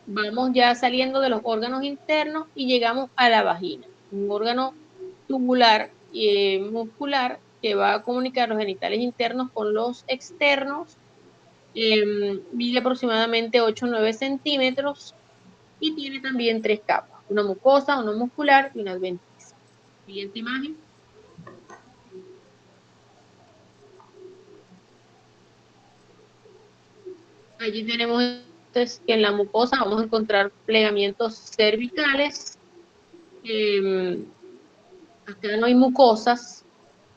vamos ya saliendo de los órganos internos y llegamos a la vagina, un órgano tubular y muscular que va a comunicar los genitales internos con los externos. Mide aproximadamente 8 o 9 centímetros y tiene también 3 capas, una mucosa, una muscular y una adventicia. Siguiente imagen. Allí tenemos entonces que en la mucosa vamos a encontrar plegamientos cervicales. Acá no hay mucosas,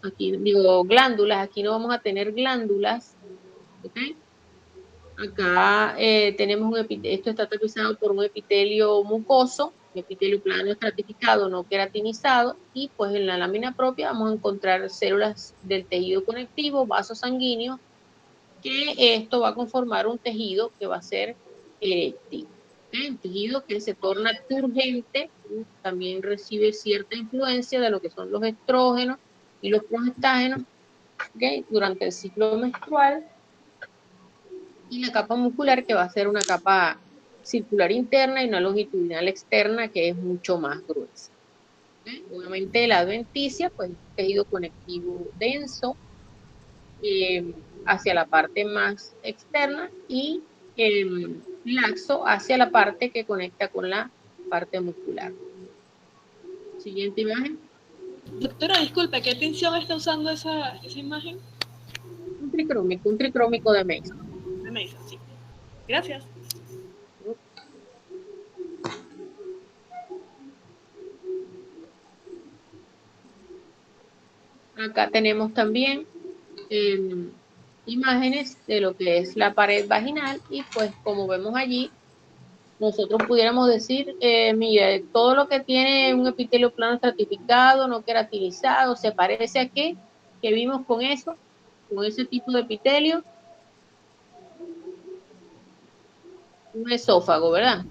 aquí digo glándulas, aquí no vamos a tener glándulas, ¿ok? Acá tenemos esto está tapizado por un epitelio mucoso, epitelio plano estratificado, no queratinizado, y pues en la lámina propia vamos a encontrar células del tejido conectivo, vasos sanguíneos, que esto va a conformar un tejido que va a ser eréctil. Un tejido que se torna turgente, también recibe cierta influencia de lo que son los estrógenos y los progestágenos, ¿okay? Durante el ciclo menstrual, y la capa muscular que va a ser una capa circular interna y una longitudinal externa que es mucho más gruesa. ¿Okay? Obviamente la adventicia, pues tejido conectivo denso, hacia la parte más externa, y laxo hacia la parte que conecta con la parte muscular. Siguiente imagen.
Doctora, disculpe, ¿qué tinción está usando esa imagen?
Un tricrómico de Mason.
De Mason, sí. Gracias.
Acá tenemos también imágenes de lo que es la pared vaginal, y pues como vemos allí, nosotros pudiéramos decir, mira, todo lo que tiene un epitelio plano estratificado, no queratinizado, se parece a qué, que vimos con eso, con ese tipo de epitelio, un esófago, ¿verdad?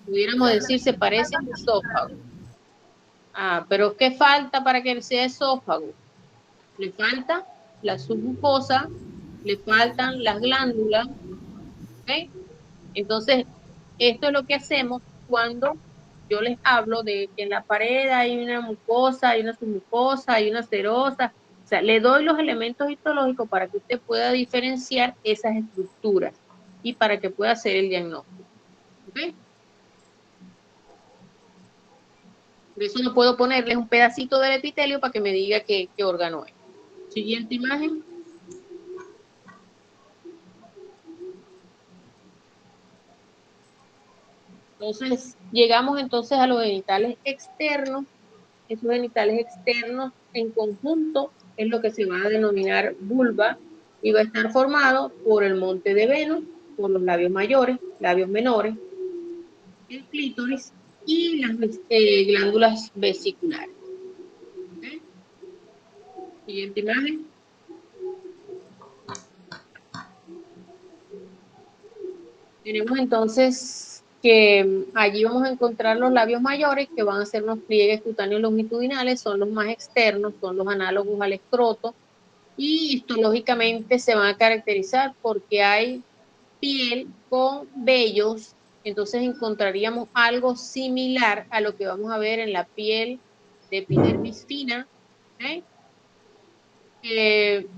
Pudiéramos decir, se parece a un esófago. Ah, pero ¿qué falta para que sea esófago? Le falta la submucosa, le faltan las glándulas, ¿ok? Entonces, esto es lo que hacemos cuando yo les hablo de que en la pared hay una mucosa, hay una submucosa, hay una serosa. O sea, le doy los elementos histológicos para que usted pueda diferenciar esas estructuras y para que pueda hacer el diagnóstico. ¿Ok? Por eso no puedo ponerles un pedacito del epitelio para que me diga qué órgano es. Siguiente imagen. Entonces, llegamos entonces a los genitales externos. Esos genitales externos en conjunto es lo que se va a denominar vulva, y va a estar formado por el monte de Venus, por los labios mayores, labios menores, el clítoris y las glándulas vesiculares. ¿Okay? Siguiente imagen. Tenemos entonces que allí vamos a encontrar los labios mayores, que van a ser unos pliegues cutáneos longitudinales, son los más externos, son los análogos al escroto, y histológicamente se van a caracterizar porque hay piel con vellos. Entonces encontraríamos algo similar a lo que vamos a ver en la piel de epidermis fina. ¿Okay?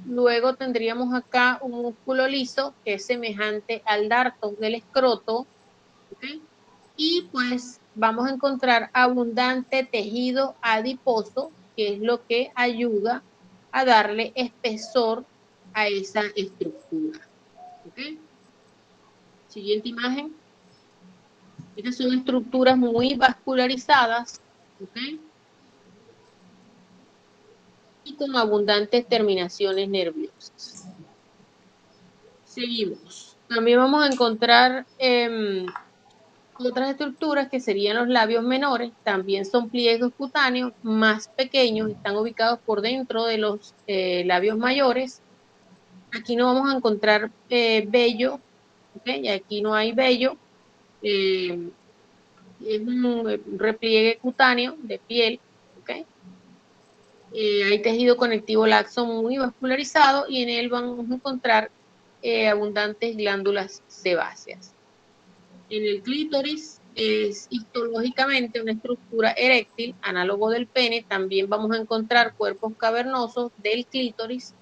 Luego tendríamos acá un músculo liso que es semejante al darto del escroto. ¿Okay? Y pues vamos a encontrar abundante tejido adiposo, que es lo que ayuda a darle espesor a esa estructura. ¿Okay? Siguiente imagen. Estas son estructuras muy vascularizadas, ¿ok? Y con abundantes terminaciones nerviosas. Seguimos. También vamos a encontrar otras estructuras que serían los labios menores. También son pliegues cutáneos más pequeños, están ubicados por dentro de los labios mayores. Aquí no vamos a encontrar vello, ¿ok? Y aquí no hay vello. Es un repliegue cutáneo de piel, ¿ok? Hay tejido conectivo laxo muy vascularizado, y en él vamos a encontrar abundantes glándulas sebáceas. En el clítoris es histológicamente una estructura eréctil, análogo del pene. También vamos a encontrar cuerpos cavernosos del clítoris,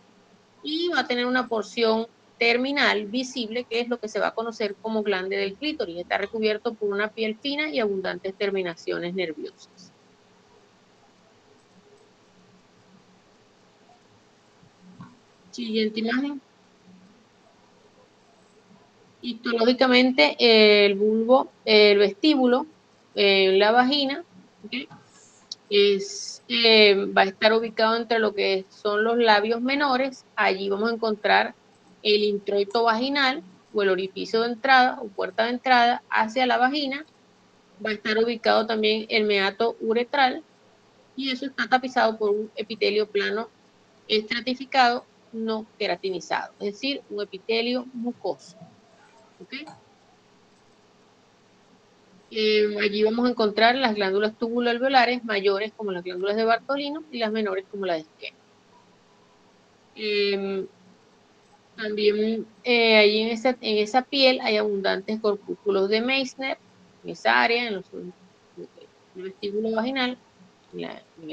y va a tener una porción terminal visible, que es lo que se va a conocer como glande del clítoris. Está recubierto por una piel fina y abundantes terminaciones nerviosas. Siguiente imagen. Histológicamente, el bulbo, el vestíbulo, la vagina, ¿okay? Va a estar ubicado entre lo que son los labios menores. Allí vamos a encontrar el introito vaginal o el orificio de entrada o puerta de entrada hacia la vagina. Va a estar ubicado también el meato uretral y eso está tapizado por un epitelio plano estratificado no queratinizado, es decir, un epitelio mucoso. ¿Okay? Allí vamos a encontrar las glándulas tubuloalveolares mayores como las glándulas de Bartolino y las menores como las de Skene. También allí en esa piel hay abundantes corpúsculos de Meissner, en esa área, en el vestíbulo vaginal, en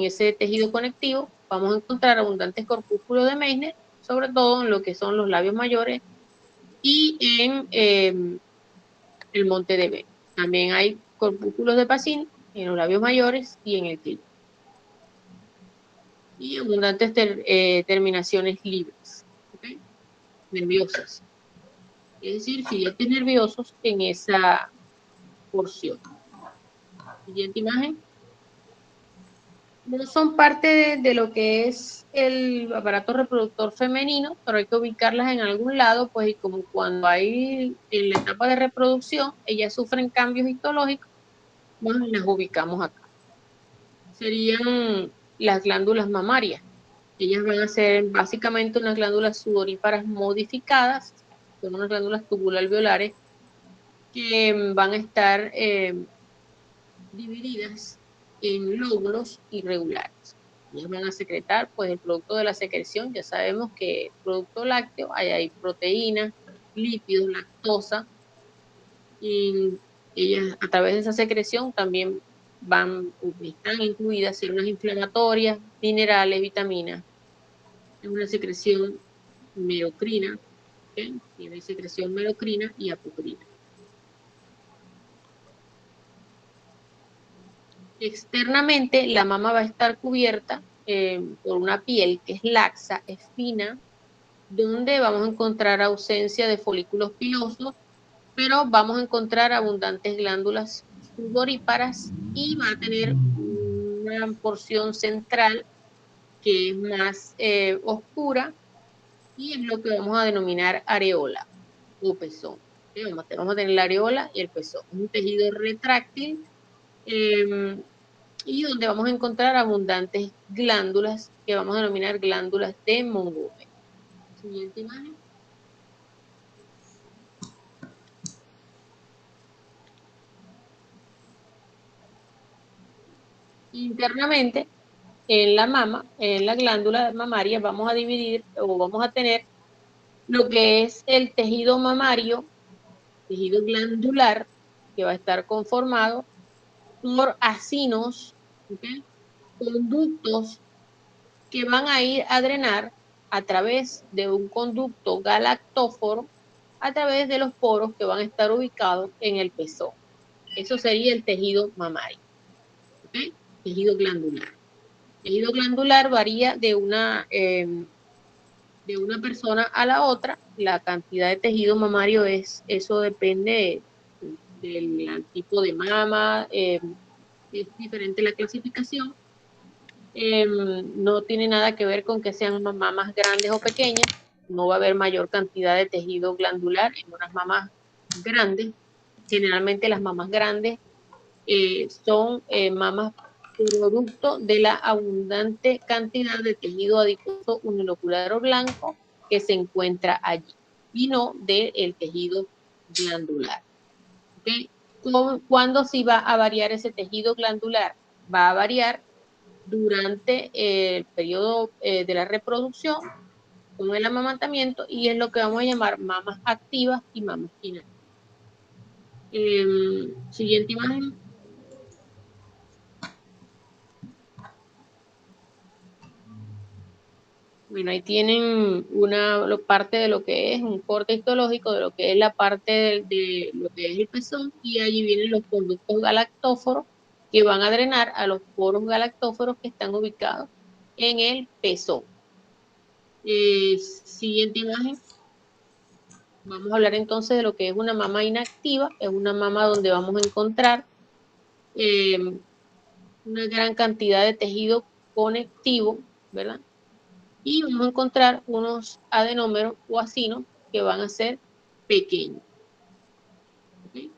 ese tejido conectivo, vamos a encontrar abundantes corpúsculos de Meissner, sobre todo en lo que son los labios mayores y en el monte de Venus. También hay corpúsculos de Pacini en los labios mayores y en el clítoris. Y abundantes terminaciones libres, ¿okay? Nerviosas. Es decir, filetes nerviosos en esa porción. Siguiente imagen. No son parte de lo que es el aparato reproductor femenino, pero hay que ubicarlas en algún lado, pues, y como cuando hay en la etapa de reproducción, ellas sufren cambios histológicos, bueno, las ubicamos acá. Serían las glándulas mamarias. Ellas van a ser básicamente unas glándulas sudoríparas modificadas, son unas glándulas tubuloalveolares que van a estar divididas en lóbulos irregulares. Ellas van a secretar, pues, el producto de la secreción. Ya sabemos que el producto lácteo, hay proteínas, lípidos, lactosa, y ellas a través de esa secreción también están incluidas células inflamatorias, minerales, vitaminas. Es una secreción merocrina, ¿okay? Tiene secreción merocrina y apocrina. Externamente, la mama va a estar cubierta por una piel que es laxa, es fina, donde vamos a encontrar ausencia de folículos pilosos, pero vamos a encontrar abundantes glándulas sudoríparas y va a tener una porción central que es más oscura y es lo que vamos a denominar areola o pezón. Vamos a tener la areola y el pezón. Es un tejido retráctil y donde vamos a encontrar abundantes glándulas que vamos a denominar glándulas de Montgomery. Siguiente imagen. Internamente, en la mama, en la glándula mamaria, vamos a dividir o vamos a tener lo que es el tejido mamario, tejido glandular, que va a estar conformado por acinos, ¿okay? Conductos que van a ir a drenar a través de un conducto galactóforo, a través de los poros que van a estar ubicados en el pezón. Eso sería el tejido mamario, ¿okay? Tejido glandular. El tejido glandular varía de una persona a la otra. La cantidad de tejido mamario eso depende del tipo de mama, es diferente la clasificación. No tiene nada que ver con que sean mamas grandes o pequeñas. No va a haber mayor cantidad de tejido glandular en unas mamas grandes. Generalmente las mamas grandes son mamas producto de la abundante cantidad de tejido adiposo unilocular o blanco que se encuentra allí y no del tejido glandular. ¿Okay? ¿Cuándo sí va a variar ese tejido glandular? Va a variar durante el periodo de la reproducción con el amamantamiento y es lo que vamos a llamar mamas activas y mamas inactivas. Siguiente imagen. Bueno, ahí tienen una parte de lo que es un corte histológico, de lo que es la parte de lo que es el pezón, y allí vienen los conductos galactóforos que van a drenar a los poros galactóforos que están ubicados en el pezón. Siguiente imagen. Vamos a hablar entonces de lo que es una mama inactiva. Es una mama donde vamos a encontrar una gran cantidad de tejido conectivo, ¿verdad? Y vamos a encontrar unos adenómeros o acinos que van a ser pequeños. ¿Okay?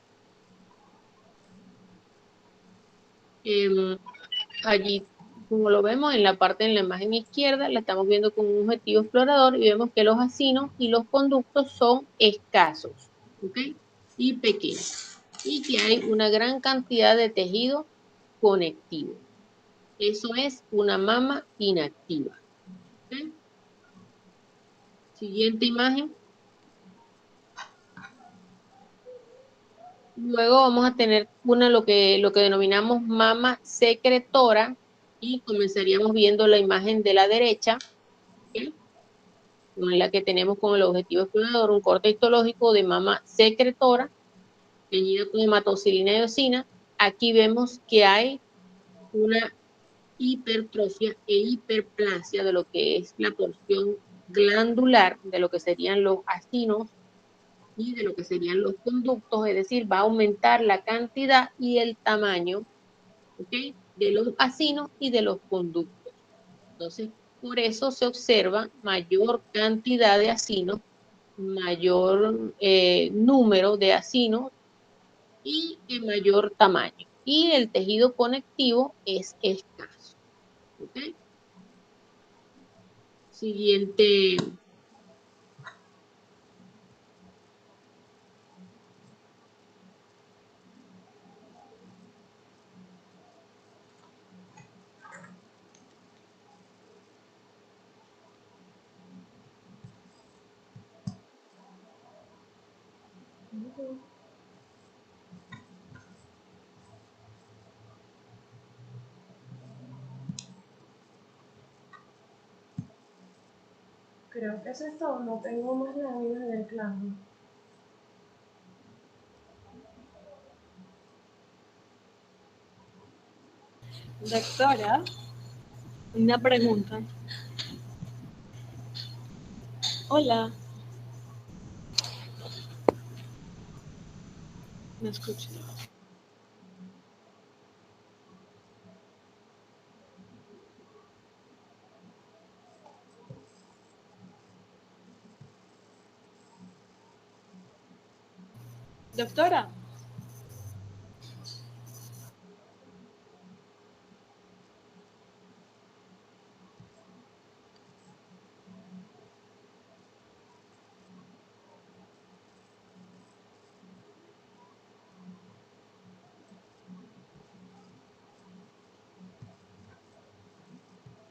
Allí, como lo vemos en la parte de la imagen izquierda, la estamos viendo con un objetivo explorador y vemos que los acinos y los conductos son escasos, ¿ok? Y pequeños. Y que hay una gran cantidad de tejido conectivo. Eso es una mama inactiva. ¿Ok? Siguiente imagen. Luego vamos a tener lo que denominamos mama secretora y comenzaríamos viendo la imagen de la derecha, ¿ok? Con la que tenemos con el objetivo explorador un corte histológico de mama secretora, teñida con hematocilina y eosina. Aquí vemos que hay una hipertrofia e hiperplasia de lo que es la porción glandular, de lo que serían los acinos y de lo que serían los conductos, es decir, va a aumentar la cantidad y el tamaño, ¿okay?, de los acinos y de los conductos. Entonces, por eso se observa mayor cantidad de acinos, mayor número de acinos y en mayor tamaño. Y el tejido conectivo es escaso. ¿Okay? Siguiente.
Creo que eso es todo, no tengo más láminas del plasma.
Doctora, una pregunta. Hola. ¿Me escucha? Doctora.